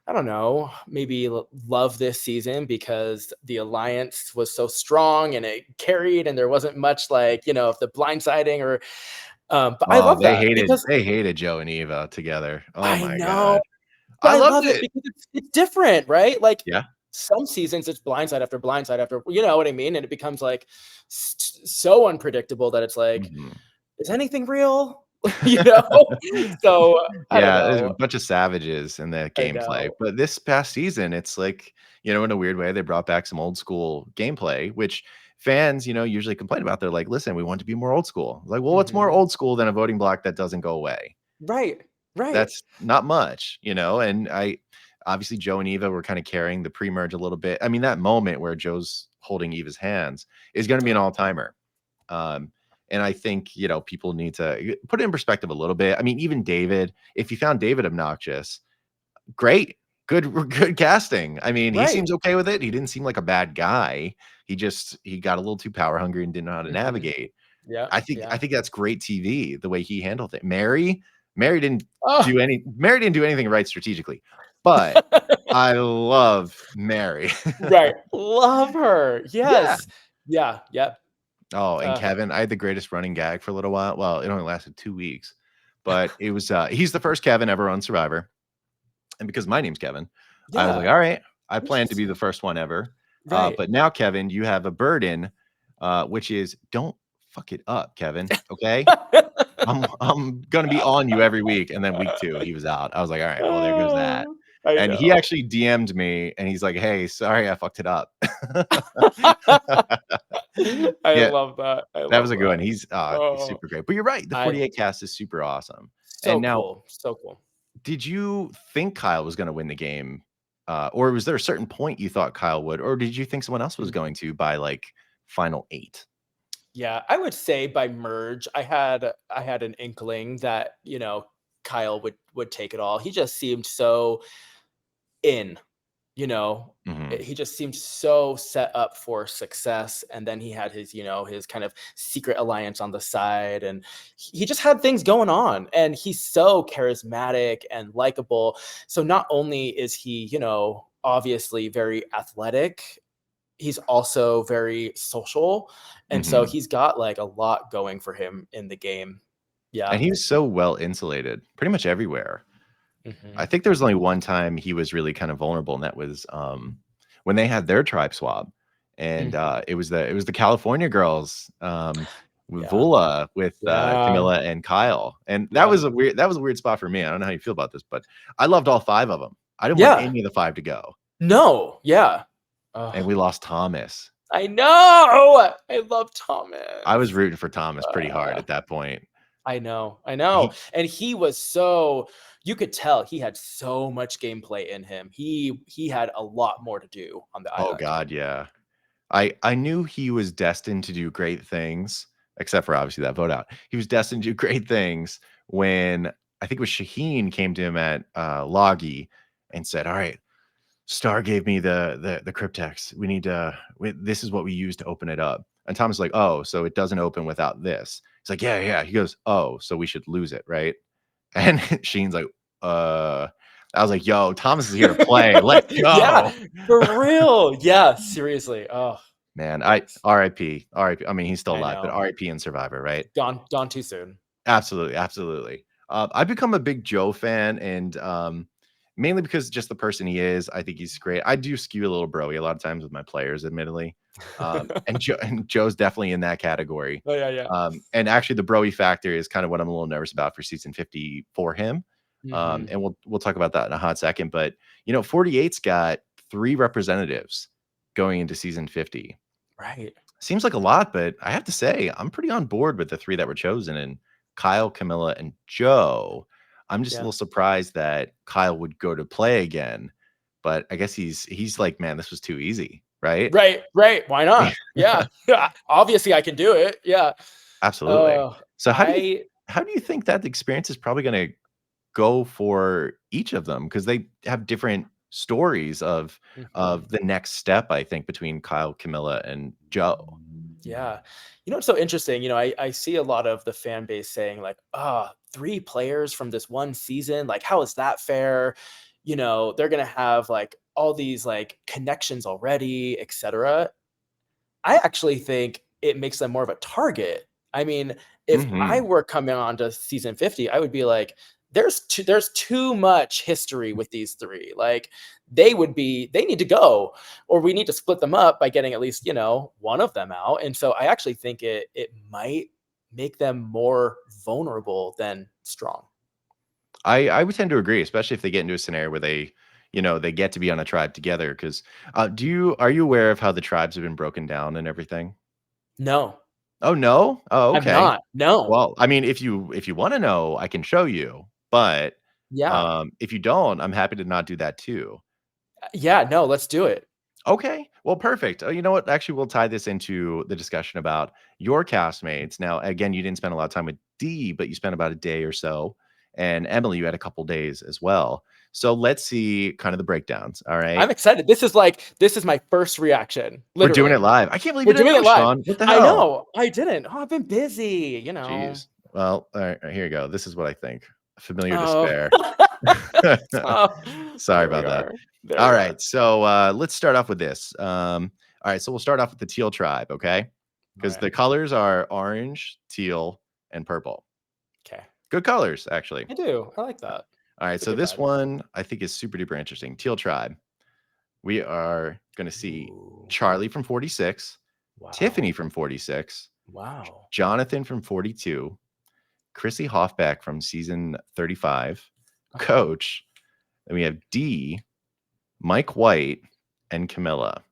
I don't know, maybe love this season because the alliance was so strong and it carried, and there wasn't much like, the blindsiding or but I Oh, love that because they hated Joe and Eva together. Oh I my know, god. but I I loved love it it. because it's different, right? Like Yeah. some seasons it's blindside after blindside after, you know what I mean? And it becomes like so unpredictable that it's like, Mhm. is anything real? you know? So I don't Yeah, there's a know. bunch of savages in the I gameplay, know. but this past season, it's like, in a weird way, they brought back some old school gameplay, which fans, usually complain about. They're like, "Listen, we want to be more old school." Like, well, what's more Mhm. old school than a voting block that doesn't go away? Right. Right. That's not much, and obviously Joe and Eva were kind of carrying the pre-merge a little bit. I mean, that moment where Joe's holding Eva's hands is going to be an all-timer. Um, and I think, people need to put it in perspective a little bit. I mean, even David, if you found David obnoxious, great, good casting. I mean, he Right. seems okay with it. He didn't seem like a bad guy. He got a little too power hungry and didn't know how to Mhm. navigate. Yeah, I yeah. think that's great TV, the way he handled it. Mary didn't Oh. Mary didn't do anything right strategically, but I love Mary. Right. Love her. Yeah. Yes. Yeah, yep. Oh, and Uh, Kevin, I had the greatest running gag for a little while. Well, it only lasted 2 weeks, but it was, he's the first Kevin ever on Survivor, and because my name's Kevin, I was like, yeah. "All right, I plan to be the Interesting. first one ever." Right. But now, Kevin, you have a burden, which is don't fuck it up, Kevin, okay? I'm gonna be on you every week, and then week 2, he was out. I was like, "All right, well, there goes that." Oh, I And he know. actually DM'd me, and he's like, "Hey, sorry I fucked it up." I Yeah, love that. I that was love a good one. that. He's Oh, super great. But you're right, the I 48 cast is super awesome. so And now, cool. So cool. did you think Kyle was gonna win the game? Or was there a certain point you thought Kyle would? Or did you think someone else was Mhm. going to by, like, final 8? Yeah, I would say by merge, I had an inkling that, Kyle would take it all. He just seemed so in, you know, Mhm. he just seemed so set up for success, and then he had his, his kind of secret alliance on the side, and he just had things going on, and he's so charismatic and likable. So not only is he, obviously very athletic, he's also very social, and so Mhm. he's got like a lot going for him in the game. Yeah. And he was so well insulated pretty much everywhere. I Mhm. think there was only one time he was really kind of vulnerable, and that was, when they had their tribe swap, and, Mhm. it was the California girls, with Yeah. Vula, with, Yeah. Camilla and Kyle, and Yeah. that was a weird spot for me. I don't know how you feel about this, but I loved all 5 of them. I didn't want Yeah. any of the 5 to go, No. Yeah. and Oh, we lost Thomas. I know. I love I was Thomas. rooting for Thomas pretty hard Uh, at that point. I know. I know. He And he was so you could tell he had so much gameplay in him. He had a lot more to do on the Oh island. god, yeah. I knew he was destined to do great things, except for obviously that vote out. He was destined to do great things when I think it was Shaheen came to him at Loggy and said, "All right, Star gave me the cryptex. We need to. This is what we use to open it up." And Thomas is like, "Oh, so it doesn't open without this?" He's like, "Yeah, yeah." He goes, "Oh, so we should lose it, right?" And Sheen's like, "Uh." I was like, "Yo, Thomas is here to play. Let's Yeah, go." for real. Yeah, seriously. Oh, Man, I yes. RIP, RIP. I mean, he's still I alive, but know. RIP and Survivor, right? Gone too soon. Absolutely, absolutely. I've become a big Joe fan, and mainly because just the person he is. I think he's great. I do skew a little broy a lot of times with my players, admittedly, and Joe's definitely in that category. Oh, yeah, yeah. And actually, the broy factor is kind of what I'm a little nervous about for season 50 for him. Mhm. And we'll talk about that in a hot second. But 48's got 3 representatives going into season 50. Right. Seems like a lot, but I have to say, I'm pretty on board with the 3 that were chosen, and Kyle, Camilla, and Joe. I'm just a Yeah. little surprised that Kyle would go to play again, but I guess he's like, "Man, this was too easy," right? Right, right. Why not? Yeah. Yeah. Obviously, I can do it. Yeah. Absolutely. Uh, So I how do you think that experience is probably gonna go for each of them? Because they have different stories of Mhm. the next step, I think, between Kyle, Camilla, and Joe. Yeah. What's so interesting? I see a lot of the fan base saying like, "Ah, 3 players from this one season, like, how is that fair?" They're gonna have, like, all these, like, connections already, etcetera. I actually think it makes them more of a target. I mean, if I Mhm. were coming on to season 50, I would be like, there's too much history with these 3. Like, they need to go, or we need to split them up by getting at least, one of them out. And so I actually think it might make them more vulnerable than strong. I would tend to agree, especially if they get into a scenario where they get to be on a tribe together. Because are you aware of how the tribes have been broken down and everything? No, Oh, no? Oh, I'm okay. not. No. Well, I mean, if you wanna know, I can show you, but, Yeah. if you don't, I'm happy to not do that too. Yeah, no, let's do it. Okay, well, perfect. You know what? Actually, we'll tie this into the discussion about your castmates. Now, again, you didn't spend a lot of time with Dee, but you spent about a day or so, and Emily, you had a couple days as well. So let's see kind of the breakdowns. All right, I'm excited. This is my first reaction, we're doing it literally. live. I can't believe We're you didn't doing know, it live. Sean. What the I hell? know. I didn't. Oh, I've been busy. Jeez. Well, all right, here you go. This is what I think. Familiar Oh. despair. Oh, Sorry there we about that. are. There All we right, are. so let's start off with this. All right, so we'll start off with the teal tribe, okay? Because Alright. the colors are orange, teal, and purple. 'Kay. Good colors, actually. I do. I like that. All right, It's a so good this vibe. one I think is super duper interesting. Teal tribe. We are going to see Ooh. Charlie from 46, Tiffany Wow. from 46, Wow. Jonathan from 42, Chrissy Hoffbeck from season 35, Uh-huh. Coach, and we have D, Mike White, and Camilla.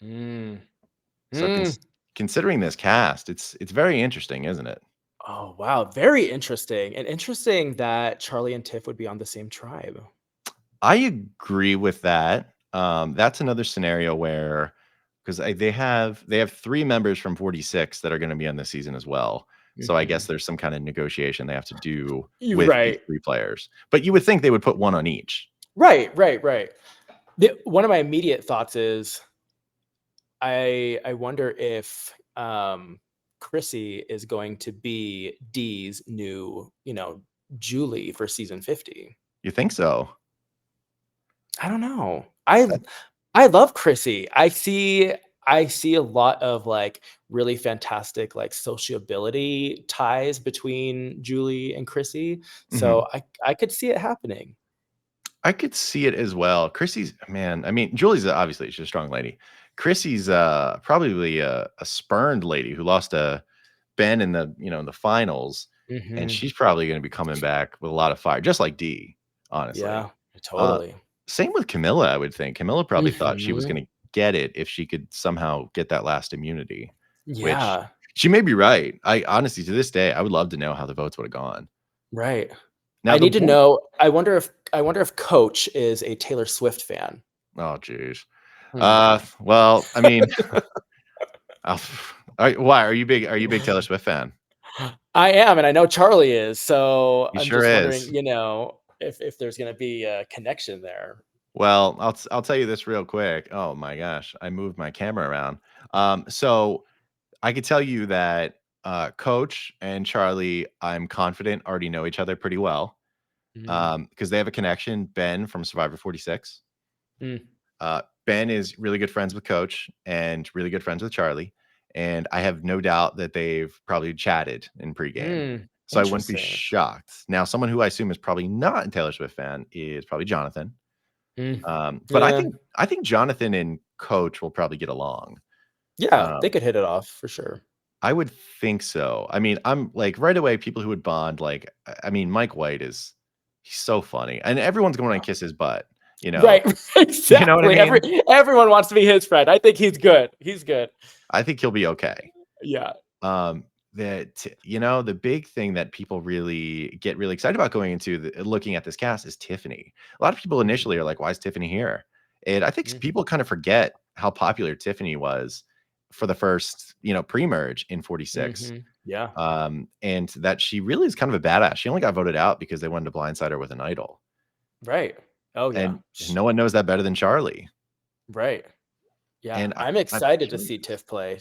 Mm. So Mm. considering this cast, it's very interesting, isn't it? Oh, wow. Very interesting, and interesting that Charlie and Tiff would be on the same tribe. I agree with that. That's another scenario where because they have 3 members from 46 that are going to be on this season as well. So I guess Mhm. there's some kind of negotiation they have to do You're with these right. 3 players. But you would think they would put 1 on each. Right, right, right. One of my immediate thoughts is I wonder if Chrissy is going to be Dee's new, Julie for season 50. You think so? I don't know. That I love Chrissy. I see a lot of like really fantastic like sociability ties between Julie and Chrissy. Mhm. So I could see it happening. I could see it as well. Chrissy's man, I mean, Julie's obviously she's a strong lady. Chrissy's probably a spurned lady who lost to Ben in the in the finals, and Mhm. she's probably going to be coming back with a lot of fire, just like Dee, honestly. Yeah, Uh, totally. Same with Camilla, I would think. Camilla probably thought she was Mhm. going to get it if she could somehow get that last immunity, which Yeah, she may be right. I honestly, to this day, I would love to know how the votes would have gone. right. Now I the need to one, know I wonder if Coach is a Taylor Swift fan. oh geez. Hmm. Well, I mean, I'll, why are you a big Taylor Swift fan? I am, and I know Charlie is, so He I'm sure just wondering, is. if there's gonna be a connection there. Well, I'll tell you this real quick. Oh my gosh, I moved my camera around. So I could tell you that Coach and Charlie, I'm confident, already know each other pretty well. Mm, Because they have a connection. Ben from Survivor 46. mm, Ben is really good friends with Coach and really good friends with Charlie. And I have no doubt that they've probably chatted in pregame. So I wouldn't be interesting. shocked. Now, someone who I assume is probably not a Taylor Swift fan is probably Jonathan. Mm, But yeah, I think Jonathan and Coach will probably get along. yeah, they Um, could hit it off for sure. I would think so. I mean, I'm like right away, people who would bond, like, I mean, Mike White is he's so funny, and everyone's going to kiss his butt, you know. Right, You know what I exactly. mean? Everyone wants to be his friend. I think he's good. He's good. I think he'll be okay. Yeah. Um, that the big thing that people get really excited about going into looking at this cast is Tiffany. A lot of people initially Mhm, are like, "Why is Tiffany here?" And I think mhm, people kind of forget how popular Tiffany was for the first, pre-merge in 46. mhm. Yeah. And that she really is kind of a badass. She only got voted out because they wanted to blindside her with an idol, Right. Oh yeah. and no one knows that better than Charlie. Right. Yeah. And I'm I'm excited to see curious. Tiff play.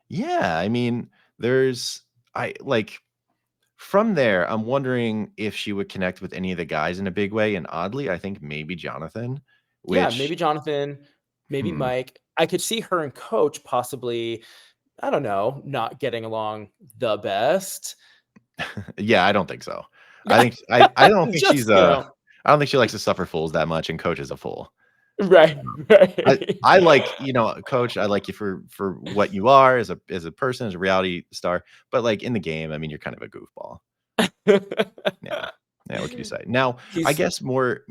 Yeah, I mean, there's I like from there, I'm wondering if she would connect with any of the guys in a big way, and oddly, I think maybe Jonathan, Yeah, which maybe Jonathan, maybe hmm, Mike. I could see her and Coach possibly, I don't know, not getting along the best. yeah, I don't think so. I don't think Just, I don't think she likes to suffer fools that much, and Coach is a fool. right, right. I like, Coach, I like you for what you are as a person, as a reality star, but, like, in the game, I mean, you're kind of a goofball. Yeah. Yeah, what can you say? Now, I He's guess more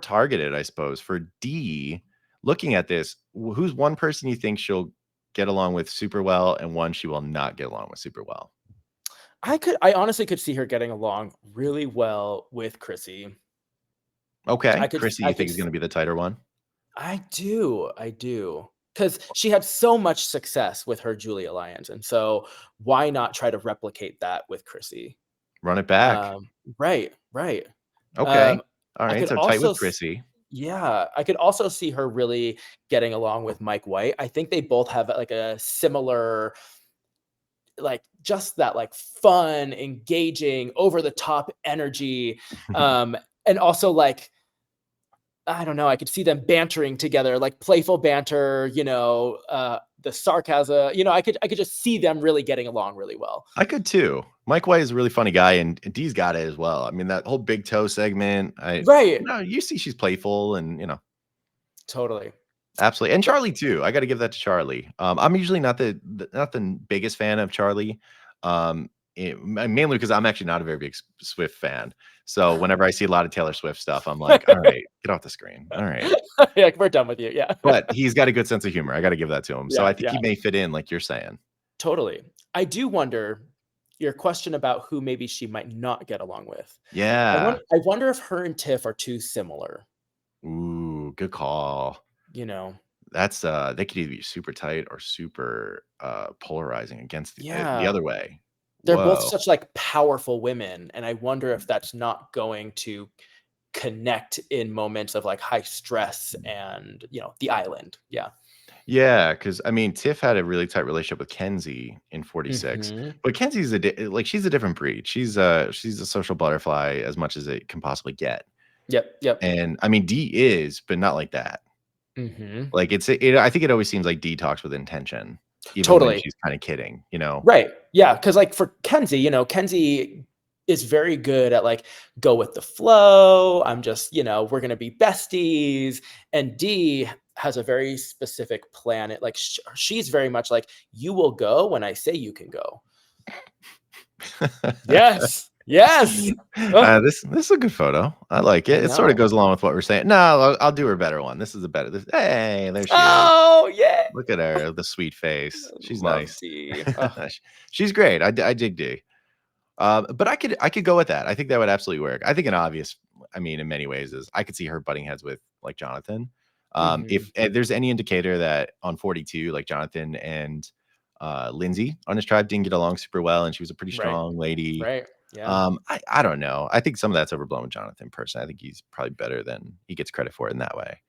targeted, I suppose, for D, looking at this, who's one person you think she'll get along with super well and one she will not get along with super well? I honestly could see her getting along really well with Chrissy. Okay, I could Chrissy, I you could think is gonna be the tighter one? I do. Because she had so much success with her Julie alliance, and so why not try to replicate that with Chrissy? Run it back. Um, right, right. Okay. Um, I Alright, could so tight also with s Chrissy. Yeah, I could also see her really getting along with Mike White. I think they both have, like, a similar, like, just that, like, fun, engaging, over the top energy, um, and also, like, I don't know, I could see them bantering together, like, playful banter, the sarcasm, I could just see them really getting along really well. I could too. Mike White is a really funny guy, and Dee's got it as well. I mean, that whole big toe segment, Right. you see she's playful and, Totally. absolutely, and But Charlie too. I gotta give that to Charlie. I'm usually not the biggest fan of Charlie, mainly because I'm actually not a very big Swift fan. So whenever I see a lot of Taylor Swift stuff, I'm like, "All right, get off the screen. All right." Yeah, we're done with you, yeah. But he's got a good sense of humor. I gotta give that to him. So Yeah, I think yeah. he may fit in like you're saying. Totally. I do wonder your question about who maybe she might not get along with. Yeah. I wonder if her and Tiff are too similar, Ooh, good call. you know? That's, they could either be super tight or super, polarizing against the Yeah. other way. They're both Whoa. such, like, powerful women, and I wonder if that's not going to connect in moments of, like, high stress and, the island. Yeah. Yeah, because I mean, Tiff had a really tight relationship with Kenzie in 46, Mhm. but Kenzie's she's a different breed. She's a social butterfly as much as it can possibly get. Yep, yep. And I mean, Dee is, but not like that. Mhm. Like I think it always seems like Dee talks with intention, even when Totally. she's kind of kidding, you know? Right. Yeah, because like, for Kenzie, Kenzie is very good at like go with the flow. I'm just, we're gonna be besties. And D has a very specific plan. It like she's very much like you will go when I say you can go. Yes, yes. Ugh, This is a good photo. I like I it. It sort of know. goes along with what we're saying. No, I'll do her better one. This is a better. Hey, there she is. Oh yeah, Look at her, the sweet face. She's love nice. D. Ugh. She's great. I dig D. But I could go with that. I think that would absolutely work. I think an obvious, I mean, in many ways, is I could see her butting heads with like Jonathan. Mhm. If there's any indicator that on 42, like Jonathan and Lindsay on his tribe didn't get along super well, and she was a pretty Right, strong lady. right. Yeah. I don't know. I think some of that's overblown with Jonathan personally. I think he's probably better than he gets credit for in that way.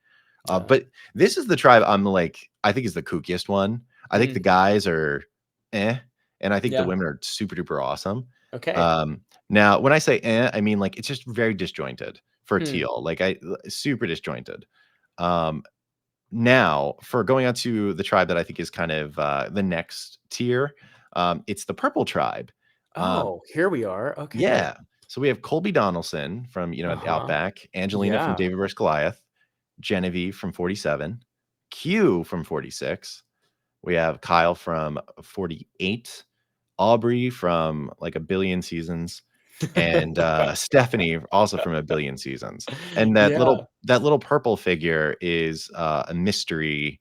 Yeah. But this is the tribe I'm like, I think is the kookiest one. I think the Mm, guys are and I think the yeah. women are super duper awesome. Okay. Um, Now when I say I mean like it's just very disjointed for Hmm. teal. Like super disjointed. Um, Now for going on to the tribe that I think is kind of the next tier, it's the purple tribe. Um, Oh, here we are. Okay. yeah. So we have Colby Donaldson from the Uh-huh. Outback, Angelina from Yeah. David vs. Goliath, Genevieve from 47, Q from 46. We have Kyle from 48, Aubrey from like a billion seasons, and Stephanie also from a billion seasons. And Yeah. that little purple figure is a mystery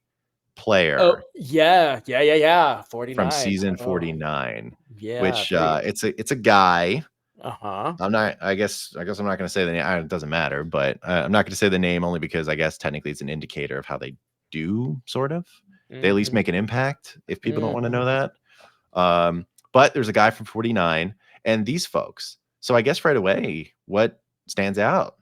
Oh, player yeah. Yeah, yeah, yeah. from 49. season Oh, 49, yeah, which very it's a guy. uh-huh. I'm not. I guess I'm not going to say the name. It doesn't matter, but I'm not going to say the name only because I guess technically it's an indicator of how they do. Sort of, they at least Mhm. make an impact. If people don't want to know Mhm. that, but there's a guy from 49 and these folks. So I guess right away, what stands out?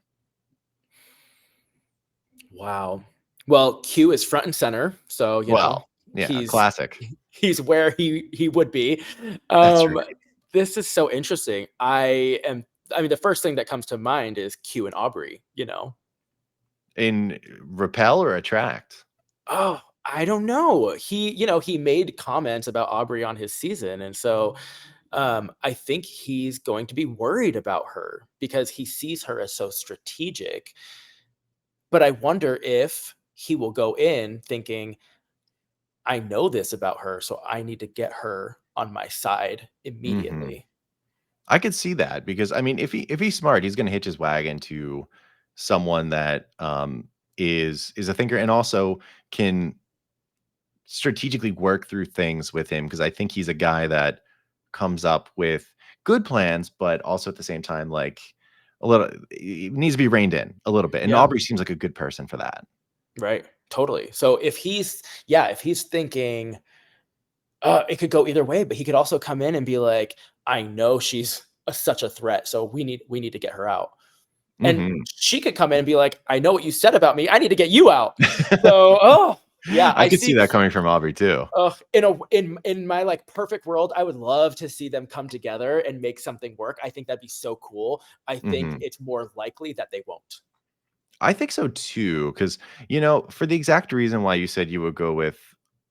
Wow. Well, Q is front and center, so, Well, yeah, he's classic. he's where he would be. That's Um, right. this is so interesting. I mean, the first thing that comes to mind is Q and Aubrey, you know? In repel or attract? Oh, I don't know. He made comments about Aubrey on his season, and so, I think he's going to be worried about her because he sees her as so strategic. But I wonder if he will go in thinking, "I know this about her, so I need to get her on my side Hmm. immediately." I could see that because I mean, if he's smart, he's going to hitch his wagon to someone that is a thinker and also can strategically work through things with him because I think he's a guy that comes up with good plans, but also at the same time, like a little it needs to be reined in a little bit. And Yeah, Aubrey seems like a good person for that. right. Totally. So if he's thinking, it could go either way, but he could also come in and be like, "I know she's such a threat, so we need to get her out." And Hmm. she could come in and be like, "I know what you said about me. I need to get you out." So, yeah, I I could see see. that coming from Aubrey too. In my like perfect world, I would love to see them come together and make something work. I think that'd be so cool. I think Hmm. it's more likely that they won't. I think so too, because for the exact reason why you said you would go with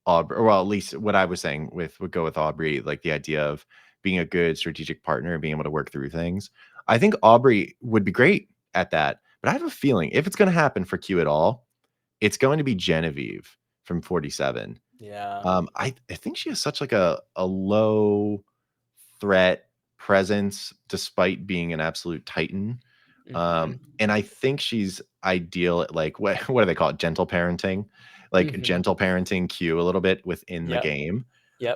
Aubrey, or well, at least what I was saying would go with Aubrey, like the idea of being a good strategic partner and being able to work through things. I think Aubrey would be great at that. But I have a feeling if it's going to happen for Q at all, it's going to be Genevieve from 47. Yeah. I think she has such like a low threat presence despite being an absolute titan. Mhm. And I think she's ideal at like what do they call it? Gentle parenting, like Mhm. gentle parenting Q a little bit within the Yep. game. Yep.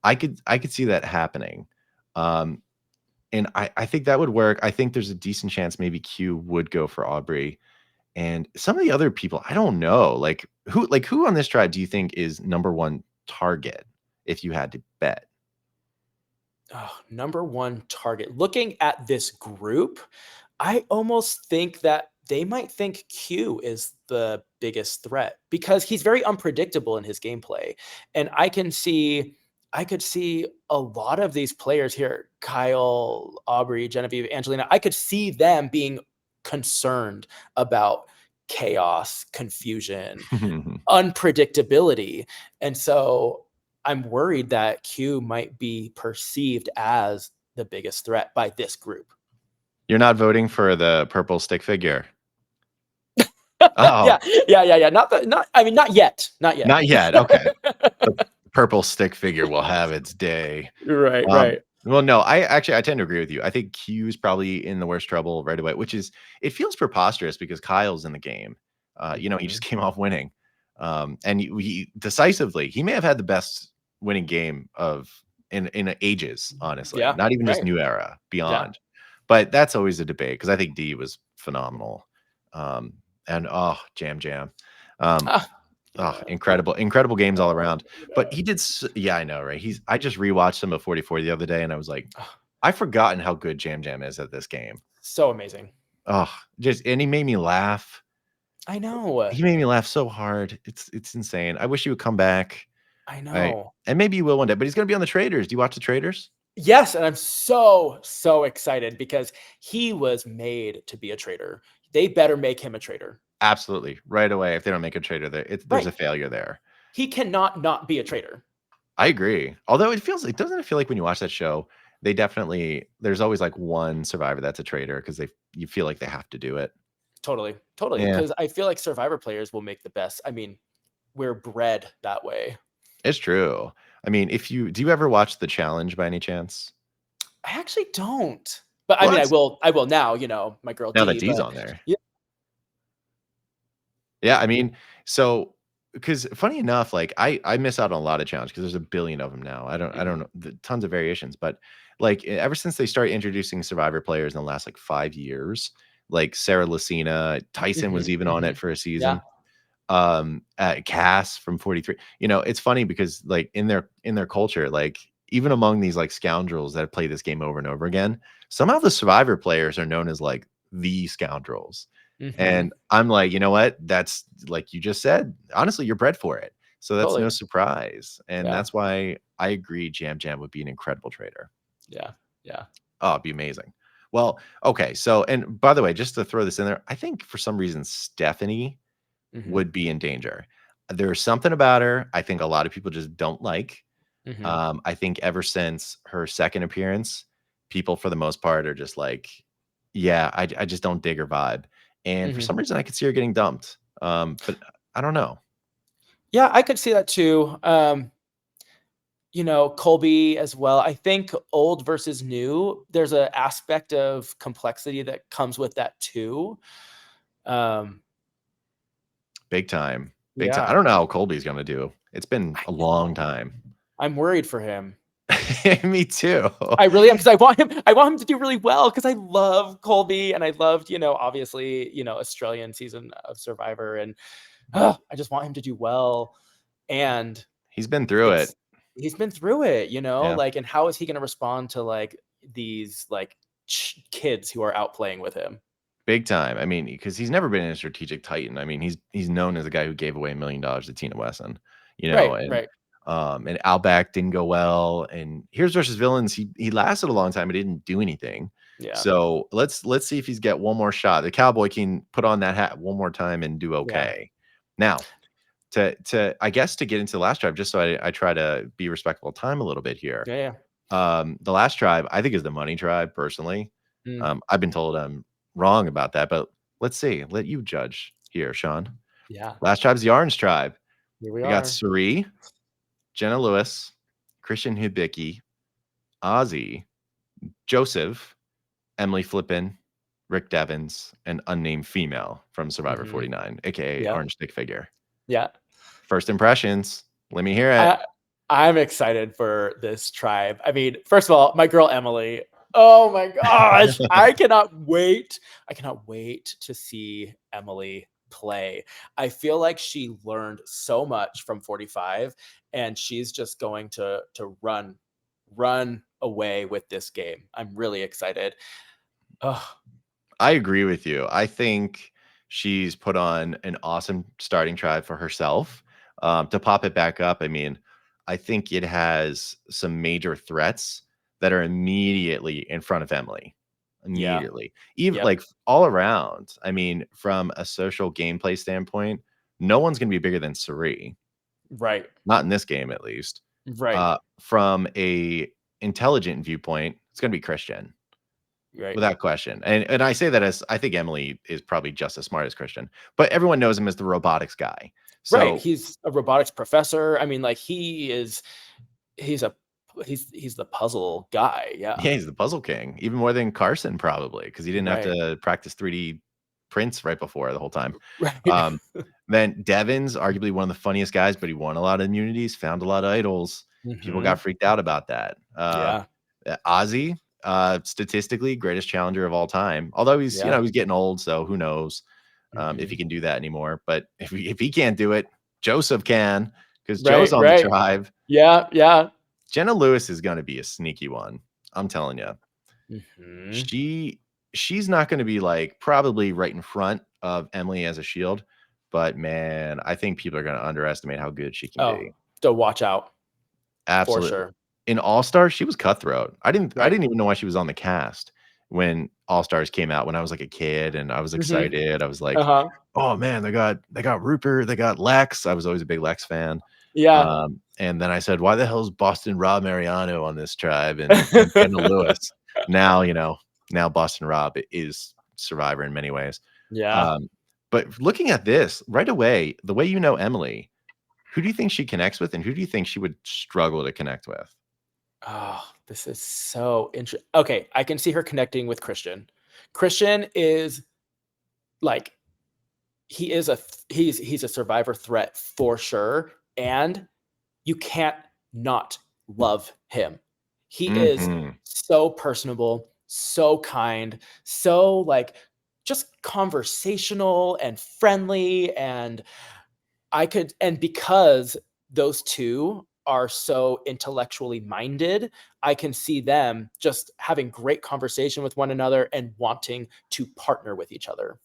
I could see that happening. Um, and I think that would work. I think there's a decent chance maybe Q would go for Aubrey. And some of the other people, I don't know. Like who on this tribe do you think is number one target if you had to bet? Oh, number one target. Looking at this group, I almost think that they might think Q is the biggest threat because he's very unpredictable in his gameplay. And I could see a lot of these players here, Kyle, Aubrey, Genevieve, Angelina, I could see them being concerned about chaos, confusion, unpredictability. And so I'm worried that Q might be perceived as the biggest threat by this group. You're not voting for the purple stick figure. Oh, Yeah, yeah. Not. I mean, not yet. Not yet. not yet. Okay. The purple stick figure will have its day. Right. Right. Well, no, I tend to agree with you. I think Q's probably in the worst trouble right away, which is it feels preposterous because Kyle's in the game. He Mhm. just came off winning. And he decisively, he may have had the best winning game of in ages, honestly. Yeah. Not even just Right. new era, Yeah. beyond. But that's always a debate because I think D was phenomenal. Um, and Jam Jam. Um, Ah, incredible games all around. But know. he did yeah, I know, right? I just rewatched some of 44 the other day and I was like, Ah, I've forgotten how good Jam Jam is at this game. so amazing. Oh, just and he made me laugh. I know. He made me laugh so hard. It's insane. I wish he would come back. I I know. and maybe he will one day, but he's gonna be on the Traders. Do you watch the Traders? Yes, and I'm so excited because he was made to be a trader. They better make him a trader. Absolutely. Right away. If they don't make a trader there, there's Right. a failure there. He cannot not be a trader. I agree. Although it feels like doesn't it feel like when you watch that show, they definitely there's always like one survivor that's a trader because you feel like they have to do it. Totally. Totally. Yeah, Because I feel like survivor players will make the best. I mean, we're bred that way. it's true. I mean, if you do you ever watch The Challenge by any chance? I actually don't. But I Well, mean, that's I will now, my girl now that D, D's but on there. yeah. Yeah, I mean, so because funny enough, like I miss out on a lot of challenges because there's a billion of them now. I don't Mhm. know tons of variations, but like ever since they started introducing Survivor players in the last like 5 years, like Sarah Lucina, Tyson was Mhm. even on it Mhm. for a Yeah. season. Cass from 43. It's funny because like in their culture, like even among these like scoundrels that play this game over and over again, somehow the Survivor players are known as like the scoundrels. Mhm. And I'm like, you know what? That's like you just said. Honestly, you're bred for it. So that's no Totally. surprise. And Yeah. that's why I agree Jam Jam would be an incredible trader. Yeah. Yeah. Oh, it'd be amazing. Well, okay. So, and by the way, just to throw this in there, I think for some reason Stephanie Mhm. would be in danger. There's something about her I think a lot of people just don't like. Mhm. I think ever since her second appearance, people for the most part are just like, yeah, I just don't dig her vibe. And for Mhm. some reason, I could see her getting dumped. But I don't know. Yeah, I could see that too. Colby as well. I think old versus new, there's an aspect of complexity that comes with that too. Um, Big time. Big time. I yeah, don't know how Colby's gonna do. It's been I a long know. time. I'm worried for him. Me too. I really am because I want him to do really well because I love Colby and I loved, obviously, Australian season of Survivor and I just want him to do well. And He's been through it. it's he's been through it, Yeah. like, and how is he going to respond to like these like kids who are out playing with him? Big time. I mean, because he's never been in a strategic titan. I mean, he's known as a guy who gave away $1 million to Tina Wesson, Right, and right. Outback didn't go well. And Heroes versus Villains, he lasted a long time, but he didn't do anything. Yeah, So let's see if he's get one more shot. The cowboy can put on that hat one more time and do yeah, okay. Now, to I guess to get into the last tribe, just so I try to be respectful of time a little bit here. yeah, yeah. The last tribe I think is the money tribe, personally. Mm, I've been told I'm wrong about that, but let's see. Let you judge here, Sean. yeah, Last tribe's the Orange Tribe. here we We got are. Suri, Jenna Lewis, Christian Hibicki, Ozzy, Joseph, Emily Flippin, Rick Devins, and unnamed female from Survivor Hmm. 49, aka Yeah, Orange Stick Figure. yeah. First impressions. Let me hear it. I I'm excited for this tribe. I mean, first of all, my girl Emily. Oh my gosh, I cannot wait. I cannot wait to see Emily play. I feel like she learned so much from 45 and she's just going to run away with this game. I'm really excited. Oh, I agree with you. I think she's put on an awesome starting tribe for herself. To pop it back up, I mean, I think it has some major threats that are immediately in front of Emily. yeah. Immediately. Even Yep. like all around. I mean, from a social gameplay standpoint, no one's going to be bigger than Suri. Right. Not in this game, at least. Right. From a intelligent viewpoint, it's going to be Christian Right. without question. And I say that as I think Emily is probably just as smart as Christian, but everyone knows him as the robotics guy. Right. So He's a robotics professor. I mean, like he's a he's the puzzle guy. Yeah. yeah, he's the puzzle king, even more than Carson probably because he didn't have Right. to practice 3D prints right before the whole time. Right. Um, then Devin's arguably one of the funniest guys, but he won a lot of immunities, found a lot of idols. People Hmm. got freaked out about that. Yeah. Ozzy, statistically greatest challenger of all time. Although he's Yeah. he's getting old, so who knows if he Hmm. can do that anymore. But if he can't do it, Joseph can because Joe's Right. on the Right. tribe. Yeah. Yeah. Jenna Lewis is going to be a sneaky one. I'm telling you. Hmm. She she's not gonna be, like, probably right in front of Emily as a shield, but man, I think people are gonna underestimate how good she can Oh, be. so watch out for Absolutely. sure. In All-Stars, she was cutthroat. I Right. didn't even know why she was on the cast when All-Stars came out when I was, like, a kid, and I was Hmm. excited. I was like, Uh-huh. "Oh, man, they got Rupert, they got Lex." I was always a big Lex fan. Yeah. And then I said, "Why the hell is Boston Rob Mariano on this tribe and Jenna Lewis?" Now, now Boston Rob is Survivor in many ways. Yeah. Um, but looking at this right away, the way you know Emily, who do you think she connects with, and who do you think she would struggle to connect with? Oh, this is so interesting. Okay, I can see her connecting with Christian. Christian is like he's a survivor threat for sure, and you can't not love him. He is Mhm. so personable, so kind, so like just conversational and friendly and and because those two are so intellectually minded, I can see them just having great conversation with one another and wanting to partner with each other.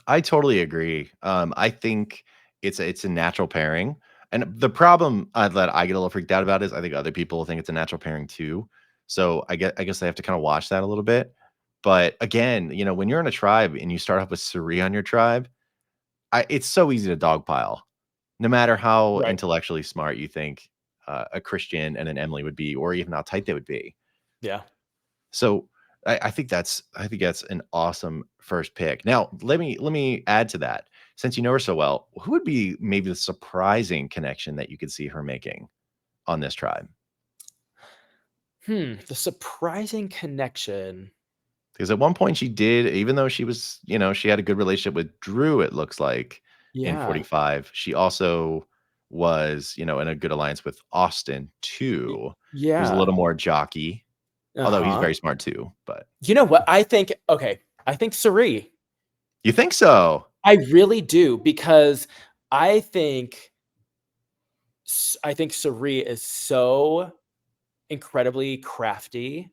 I totally agree. I think it's a natural pairing, and the problem that I get a little freaked out about is I think other people think it's a natural pairing too. So I guess they have to kind of watch that a little bit. But again, when you're in a tribe and you start off with Suri on your tribe, it's so easy to dogpile, no matter how Right. intellectually smart you think a Christian and an Emily would be, or even how tight they would be. Yeah. So I think that's an awesome first pick. Now, let me add to that. Since you know her so well, who would be maybe the surprising connection that you could see her making on this tribe? The surprising connection. Because at one point she did, even though she had a good relationship with Drew, it looks like in Yeah. 45, she also was, in a good alliance with Austin too, who's a Yeah. little more jockey, although he's Uh-huh. very smart too. But You know what? I think okay, I think Suri. you think so? I really do because I think I think Suri is so incredibly crafty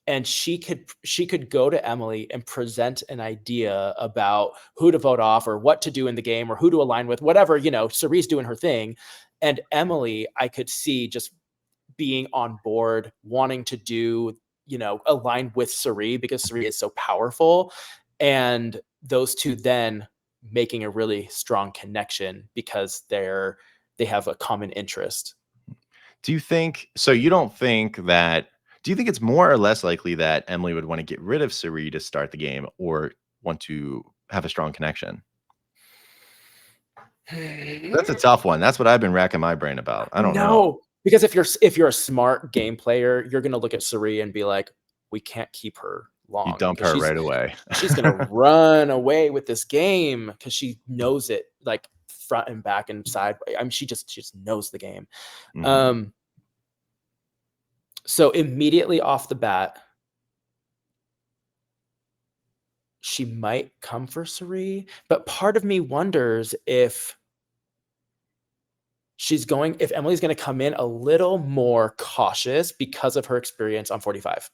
and she could go to Emily and present an idea about who to vote off or what to do in the game or who to align with, whatever, Suri's doing her thing. And Emily, I could see just being on board, wanting to do, align with Suri because Suri is so powerful. And those two then making a really strong connection because they have a common interest. Do you think so? You don't think that? Do you think it's more or less likely that Emily would want to get rid of Suri to start the game, or want to have a strong connection? That's a tough one. That's what I've been racking my brain about. I don't know. No, because if you're a smart game player, you're gonna look at Suri and be like, "We can't keep her You long dump because her right away. she's gonna run away with this game because she knows it like front and back and side. I mean, she just knows the game. Mhm. Um, so immediately off the bat, she might come for Suri, but part of me wonders if Emily's gonna come in a little more cautious because of her experience on 45.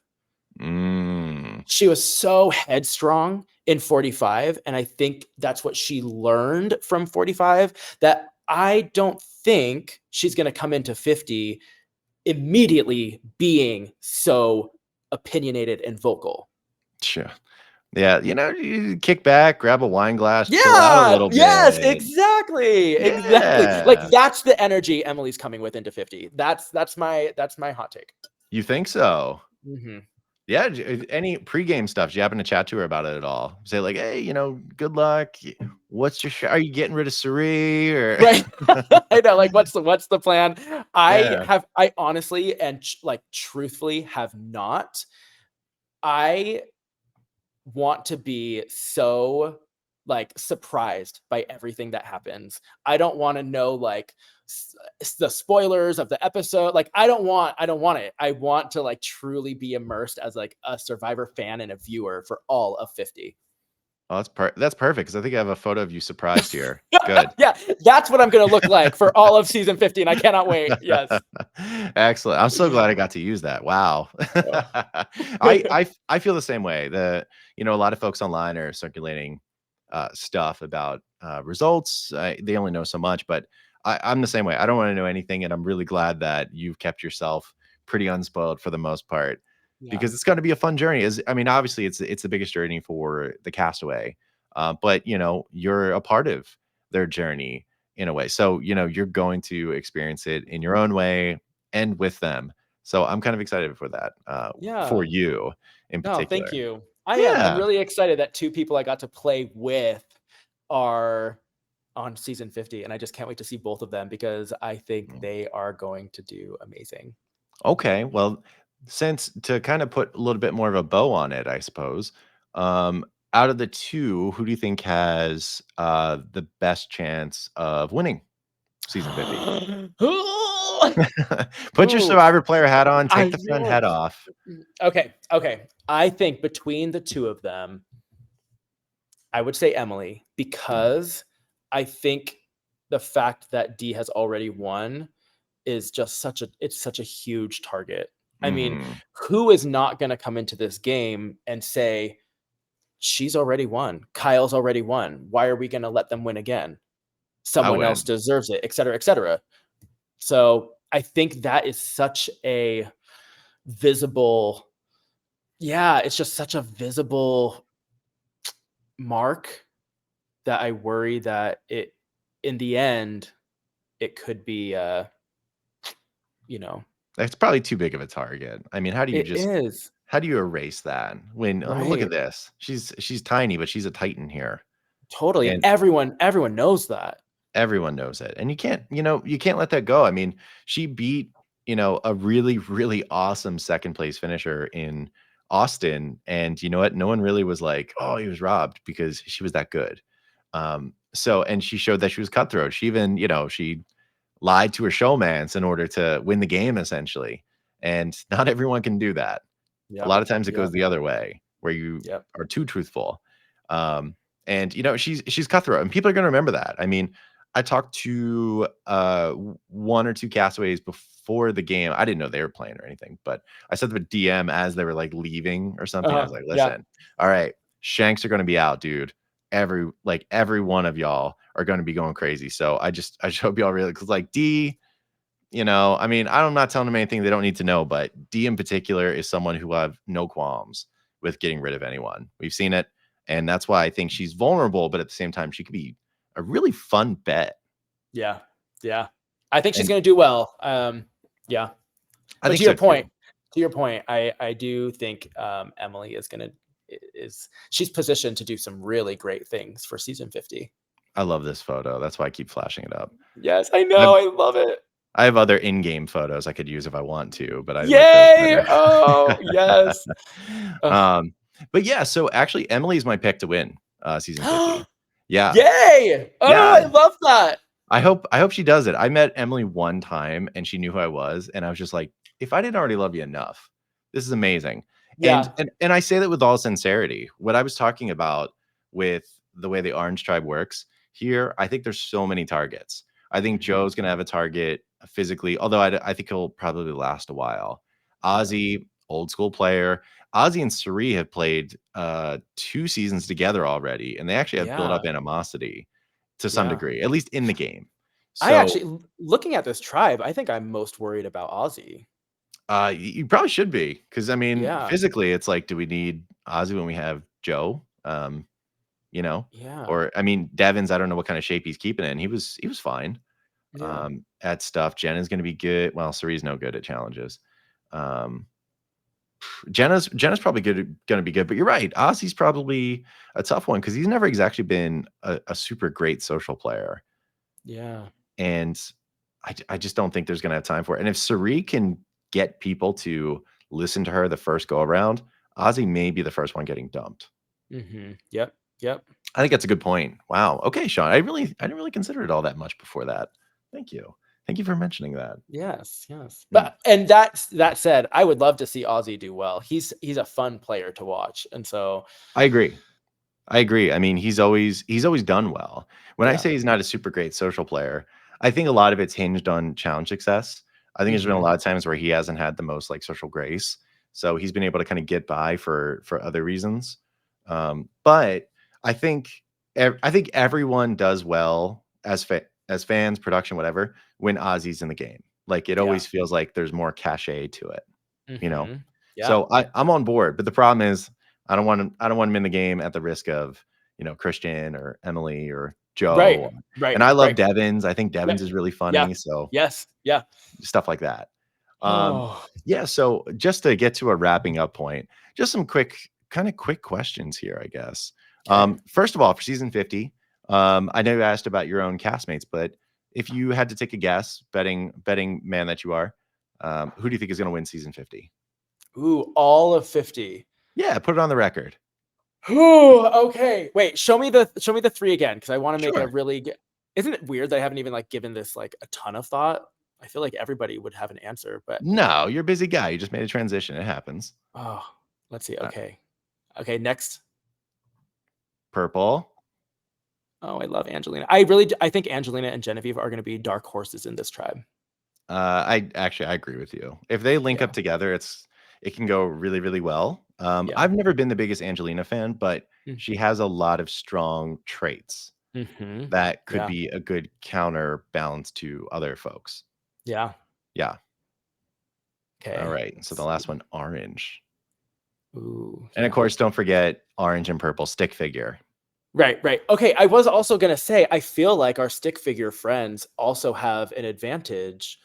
Mm. She was so headstrong in 45, and I think that's what she learned from 45, that I don't think she's gonna come into 50 immediately being so opinionated and vocal. Sure. Yeah, you kick back, grab a wine glass, chill out a Yeah, little yes, bit. exactly, exactly. Like, Yeah. that's the energy Emily's coming with into 50. That's my hot take. You think so? Mhm. Yeah, any pregame stuff, do you happen to chat to her about it at all? Say like, "Hey, good luck. What's your are you getting rid of Suri or" Right. I know, like, what's the plan? Yeah. I honestly and like, truthfully have not. I want to be so, like, surprised by everything that happens. I don't wanna know, like, the spoilers of the episode. Like, I don't want it. I want to, like, truly be immersed as, like, a Survivor fan and a viewer for all of 50. Oh, that's perfect because I think I have a photo of you surprised here. Good. Yeah, that's what I'm gonna look like for all of season 50, and I cannot wait. Yes. Excellent. I'm so glad I got to use that. Wow. Oh. I feel the same way. A lot of folks online are circulating stuff about results. They only know so much, but I'm the same way. I don't want to know anything, and I'm really glad that you've kept yourself pretty unspoiled for the most part Yeah. because it's going to be a fun journey. Obviously, it's the biggest journey for the castaway, but you're a part of their journey in a way. So, you're going to experience it in your own way and with them. So I'm kind of excited for that, for Yeah. you in No, particular. thank you. I am. I'm Yeah. really excited that 2 people I got to play with are on season 50, and I just can't wait to see both of them because I think Mm. they are going to do amazing. Okay. Well, since to kind of put a little bit more of a bow on it, I suppose, out of the two, who do you think has the best chance of winning season 50? Put your Ooh, survivor player hat on, take I the front know. head off. Okay, okay. I think between the 2 of them, I would say Emily Mm. because I think the fact that Dee has already won is just such a huge target. I mean, Mhm. who is not gonna come into this game and say, "She's already won. Kyle's already won. Why are we gonna let them win again? I Someone else wouldn't. deserves it," etcetera, etcetera. So, I think that is such a visible yeah, it's just such a visible mark that I worry that in the end, it could be, you know That's probably too big of a target. I mean, it is, how do you erase that when, "Oh, look at right. this. She's tiny, but she's a titan here." Totally, and And everyone knows that. everyone knows it. And you can't let that go. I mean, she beat, a really, really awesome second place finisher in Austin. And you know what? No one really was like, "Oh, he was robbed," because she was that good. And she showed that she was cutthroat. She even, she lied to her showmans in order to win the game, essentially. And not everyone can do that. A Yep, lot of times it goes yep, the other way, where you yep. are too truthful. Um, and she's cutthroat, and people are gonna remember that. I mean, I talked to one or two castaways before the game. I didn't know they were playing or anything, but I sent them a DM as they were like leaving or something. I was Uh-huh, like, yeah, listen, all right, shanks are gonna be out, dude. Every one of y'all are gonna be going crazy. So I just hope y'all really because like D, I'm not telling them anything they don't need to know, but D in particular is someone who I have no qualms with getting rid of anyone. We've seen it, and that's why I think she's vulnerable, but at the same time, she could be a really fun bet. yeah, yeah. I think she's And gonna do well, yeah. I But think so too. to your point, I do think, Emily is she's positioned to do some really great things for season 50. I love this photo. That's why I keep flashing it up. Yes, I I know, have, I love it. I have other in-game photos I could use if I want to, but I like those Yay! Oh, better. yes. Ugh. um, but yeah, so actually, Emily's my pick to win season 50. Yeah, Yay! Oh, yeah. I love that. I hope she does it. I met Emily one time and she knew who I was, and I was just like, "If I didn't already love you enough, this is amazing." And Yeah. and and I say that with all sincerity. What I was talking about with the way the Orange Tribe works here, I think there's so many targets. I think Mhm. Joe's gonna have a target physically, although I think he'll probably last a while. Yeah. Ozzy, old school player. Ozzy and Suri have played 2 seasons together already, and they actually have built up Yeah. animosity to some Yeah. degree, at least in the game. I So, actually looking at this tribe, I think I'm most worried about Ozzy. you probably should be, because I mean, Yeah. physically, it's like, do we need Ozzy when we have Joe? You know? Yeah. Or I mean, Devins, I don't know what kind of shape he's keeping in. He was fine, Yeah. at stuff. Jen is gonna be good. Well, Suri's no good at challenges. Um, Jenna's probably gonna be good, but you're right. Ozzy's probably a tough one because he's never exactly been a super great social player, Yeah. and I just don't think there's gonna have time for it. And if Sari can get people to listen to her the first go around, Ozzy may be the first one getting dumped. Yep. Yep. I think that's a good point. Wow. Okay, Sean. I didn't really consider it all that much before that. Thank you. Thank you for mentioning that. Yes, yes. Mm, But and that said, I would love to see Ozzy do well. He's a fun player to watch, and so I agree. I agree. I mean, he's always done well. When I yeah. say he's not a super great social player, I think a lot of it's hinged on challenge success. I think there's been a Mhm. lot of times where he hasn't had the most like social grace, so he's been able to kind of get by for other reasons. But I think I think everyone does well as fans, production, whatever, when Ozzy's in the game. Like it Yeah. always feels like there's more cachet to it, you know. Yeah. So I'm on board, but the problem is I don't want him in the game at the risk of, Christian or Emily or Right. Joe. Right. And I love Right. Devins. I think Yeah. Devins is really Yeah. funny, so Yes. Yeah. stuff like that. Um, Oh, yeah, so just to get to a wrapping up point, just some quick questions here, I guess. okay. First of all, for season 50, I know you asked about your own castmates, but if you had to take a guess, betting man that you are, who do you think is gonna win season 50? Ooh, all of 50. Yeah, put it on the record. Ooh, okay. Wait, show me the 3 again because I wanna make a Sure. really g Isn't it weird that I haven't even, like, given this, like, a ton of thought? I feel like everybody would have an answer, but No, you're a busy guy. You just made a transition. It happens. oh, let's see. Uh, Okay. Okay, next. Purple. Oh, I love Angelina. I really d I think Angelina and Genevieve are gonna be dark horses in this tribe. I agree with you. If they link Yeah. up together, it can go really, really well. Yeah. I've never been the biggest Angelina fan, but Mm, she has a lot of strong traits mhm. that could Yeah. be a good counterbalance to other folks. Yeah. Yeah. All Okay. right. So the Let's last see. one, orange. Ooh, And of yeah. course, don't forget orange and purple stick figure. Right, right. Okay, I was also gonna say, I feel like our stick figure friends also have an advantage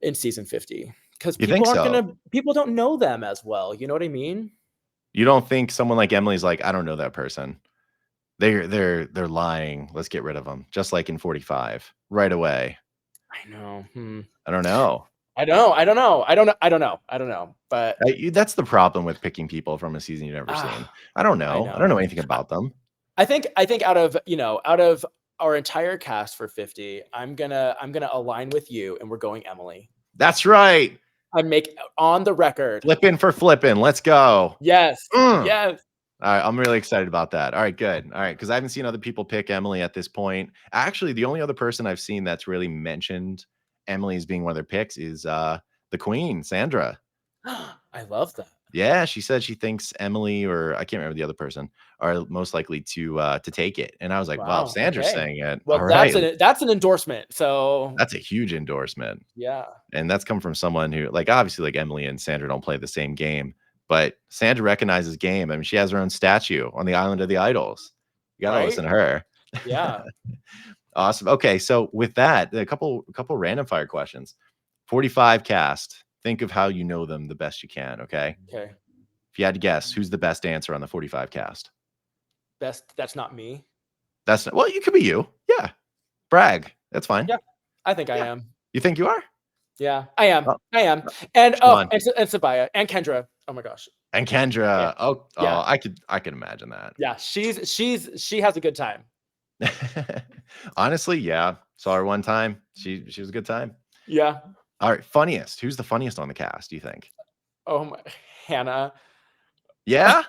in season 50 because You think so? people don't know them as well. You know what I mean? You don't think someone like Emily's like, I don't know that person. They're lying. Let's get rid of them. Just like in 45, right away. I know. Hmm. I don't know. I don't know. I don't know. But That's the problem with picking people from a season you've never seen. ah, I don't I know. I don't know. know anything about them. I think out of out of our entire cast for 50, I'm gonna align with you, and we're going Emily. That's right. I make on the record. Flipping for flipping. Let's go. Yes, Mm. yes. All right, I'm really excited about that. All right, good. All right, because I haven't seen other people pick Emily at this point. Actually, the only other person I've seen that's really mentioned Emily as being one of their picks is the Queen, Sandra. I love that. Yeah, she said she thinks Emily or I can't remember the other person are most likely to take it. And I was like, wow, if Wow, Sandra's okay. saying it. Well, All right, that's an endorsement. So, that's a huge endorsement. yeah. And that's come from someone who, like, obviously, like Emily and Sandra don't play the same game, but Sandra recognizes game. I mean, she has her own statue on the Island of the Idols. You got to Right? listen to her. Yeah. Awesome. Okay, so with that, a couple random fire questions. 45 cast. Think of how you know them the best you can. Okay. Okay. If you had to guess, who's the best dancer on the 45 cast? That's not me. That's not, well, you could be you. Yeah. Brag. That's fine. Yeah, I think I Yeah. am. You think you are? Yeah, I am. Oh, I am. And Sean and Sabaya and Kendra. Oh my gosh. and Yeah. Kendra. Oh, Yeah. I could imagine that. Yeah. She has a good time. Honestly, yeah. Saw her one time. She was a good time. Yeah. All right, funniest. Who's the funniest on the cast, do you think? Oh my Hannah. Yeah?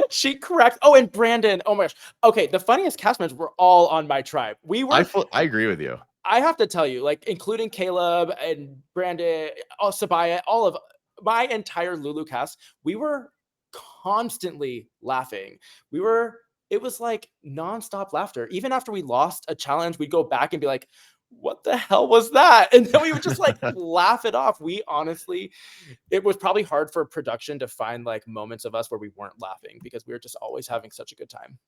She cracked. Oh, and Brandon. Oh my gosh. Okay, the funniest cast members were all on my tribe. I agree with you. I have to tell you, like, including Caleb and Brandon, Sabaya, all of my entire Lulu cast, we were constantly laughing. It was like nonstop laughter. Even after we lost a challenge, we'd go back and be like, what the hell was that? And then we would just like laugh it off. We honestly, it was probably hard for production to find like moments of us where we weren't laughing because we were just always having such a good time.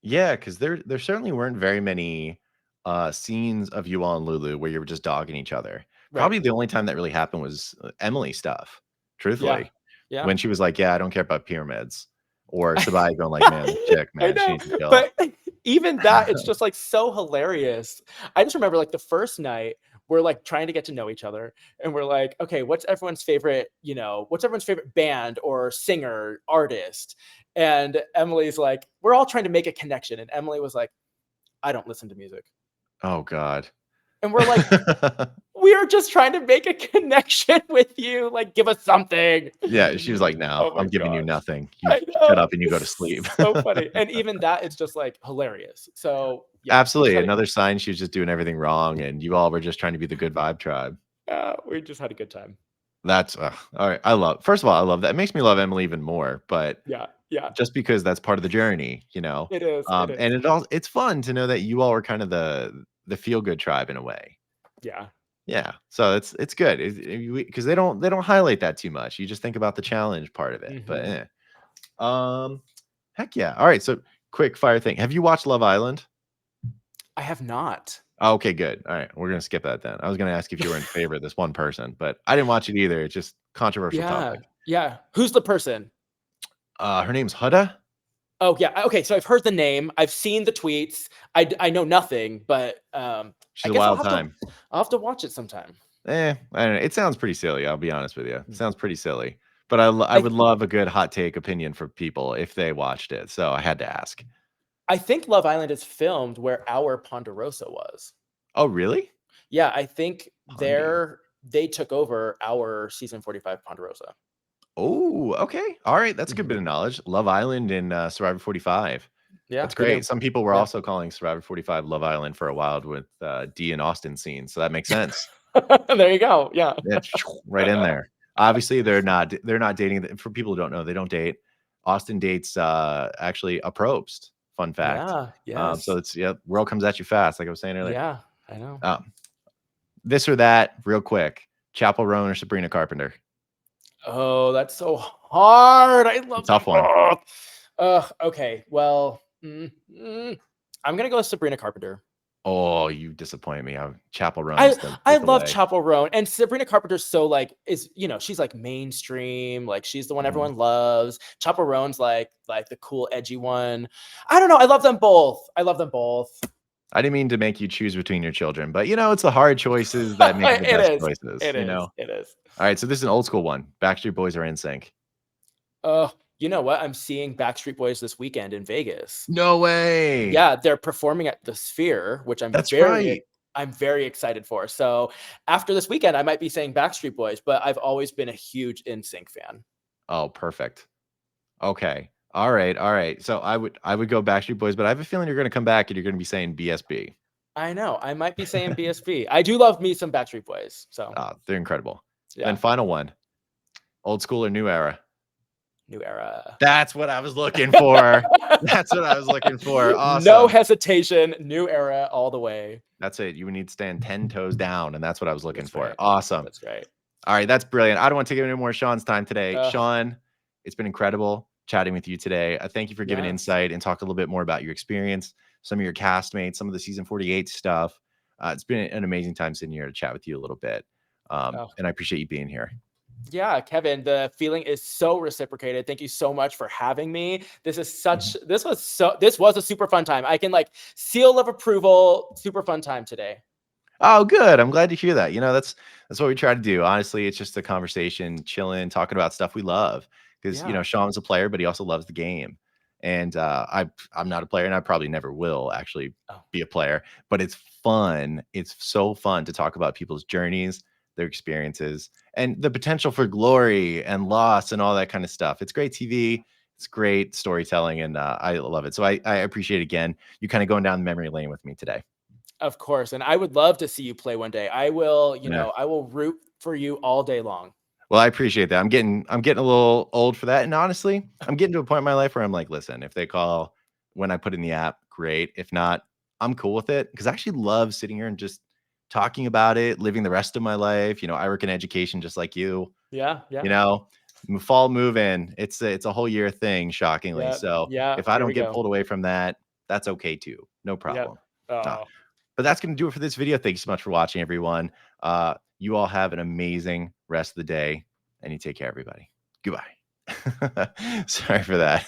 Yeah, because there certainly weren't very many scenes of you all and Lulu where you were just dogging each other. Right. Probably the only time that really happened was Emily stuff. Yeah. truthfully. Yeah. When she was like, "Yeah, I don't care about pyramids," or Sabai going like, "Man, this chick, I man, she know, needs to chill." but even that, it's just like so hilarious. I just remember like the first night, we're like trying to get to know each other, and we're like, okay, what's everyone's favorite, what's everyone's favorite band or singer, artist? And Emily's like, we're all trying to make a connection. And Emily was like, I don't listen to music. Oh god. And we're like, we are just trying to make a connection with you. Like, give us something. Yeah, she was like, "No, Oh my I'm giving you gosh. nothing. You I shut know. up and you go to sleep." It's so funny. And even that is just like hilarious. So yeah, Absolutely, another sign she was just doing everything wrong, and you all were just trying to be the good vibe tribe. we just had a good time. That's all right. First of all, I love that. It makes me love Emily even more, but Yeah. Yeah. just because that's part of the journey, you know. It is. It And is. it's fun to know that you all are kind of the feel good tribe in a way. Yeah. Yeah. So it's good because they don't highlight that too much. You just think about the challenge part of it. But Hmm. um, heck yeah. All right. So quick fire thing. Have you watched Love Island? I have not. Oh, okay, good. All right, we're gonna skip that then. I was gonna ask if you were in favor of this one person, but I didn't watch it either. It's just controversial Yeah. topic. Yeah. Who's the person? Her name's Huda. Oh yeah. Okay. So I've heard the name. I've seen the tweets. I know nothing, but She's I a guess wild time. I'll have to watch it sometime. I don't know. It sounds pretty silly. I'll be honest with you. It sounds pretty silly, but I I would love a good hot take opinion for people if they watched it. So I had to ask. I think Love Island is filmed where our Ponderosa was. Oh, really? Yeah, I think Pondy. they took over our season 45 Ponderosa. Oh, okay. All right. That's a good bit Mhm. of knowledge. Love Island and Survivor 45. Yeah, That's they great. do. Some people were Yeah. also calling Survivor 45 Love Island for a while with Dee and Austin scenes. So that makes sense. There you go. Yeah. Yeah, right in there. Obviously, they're not dating. For people who don't know, they don't date. Austin dates actually a probst. Fun fact. Yeah. So Yes. it's yeah, world comes at you fast, like I was saying earlier. Yeah, I know. Um, this or that, real quick. Chapel Roan or Sabrina Carpenter. Oh, that's so hard. I A love them tough one. both. Okay. Well, I'm gonna go with Sabrina Carpenter. Oh, you disappoint me. Chapel Roan I is I the love way. Chappell Roan, and Sabrina Carpenter's so like she's like mainstream, like she's the one Mhm. everyone loves. Chappell Roan's like the cool edgy one. I don't know. I love them both. I love them both. I didn't mean to make you choose between your children, but it's the hard choices that make it the It best is. choices. It is. It is. All right, so this is an old school one. Backstreet Boys are in sync. You know what? I'm seeing Backstreet Boys this weekend in Vegas. No way. Yeah, they're performing at the Sphere, which That's right. I'm very excited for. So after this weekend, I might be saying Backstreet Boys, but I've always been a huge NSYNC fan. Oh, perfect. Okay. All right. All right. So I would go Backstreet Boys, but I have a feeling you're going to come back and you're going to be saying BSB. I know. I might be saying BSB. I do love me some Backstreet Boys. So They're incredible. Then yeah, final one, old school or new era. new era. That's what I was looking for. That's what I was looking for. No Awesome. hesitation. New era all the way. That's it. You would need to stand 10 toes down, and that's what I was looking That's for. right. Awesome. That's right. All right, that's brilliant. I don't want to take any more Sean's time today. Ugh, Sean, it's been incredible chatting with you today. Thank you for giving yes. insight and talk a little bit more about your experience, some of your castmates, some of the season 48 stuff. It's been an amazing time sitting here to chat with you a little bit. Oh, And I appreciate you being here. yeah, Kevin, the feeling is so reciprocated. Thank you so much for having me. Mhm. This was a super fun time. I can like seal of approval. Super fun time today. Oh, good. I'm glad to hear that. That's what we try to do. Honestly, it's just a conversation, chilling, talking about stuff we love. Because Yeah. Sean's a player, but he also loves the game. And I'm not a player, and I probably never will actually Oh, be a player. But it's fun. It's so fun to talk about people's journeys, their experiences, and the potential for glory and loss and all that kind of stuff. It's great TV. It's great storytelling, and I love it. So I appreciate again you kind of going down the memory lane with me today. of course. And I would love to see you play one day. I will, Yeah. I will root for you all day long. Well, I appreciate that. I'm getting a little old for that. And honestly, I'm getting to a point in my life where I'm like, listen, if they call when I put in the app, great. If not, I'm cool with it. Cause I actually love sitting here and just talking about it, living the rest of my life. I work in education just like you, Yeah. you Yeah. know, fall move in. It's a whole year thing, shockingly. Yeah. So Yeah. if I Here don't we get go. pulled away from that, that's okay too. No Yep. problem. Uh, Oh, but that's going to do it for this video. Thank you so much for watching, everyone. You all have an amazing rest of the day. and you take care, everybody. Goodbye. Sorry for that.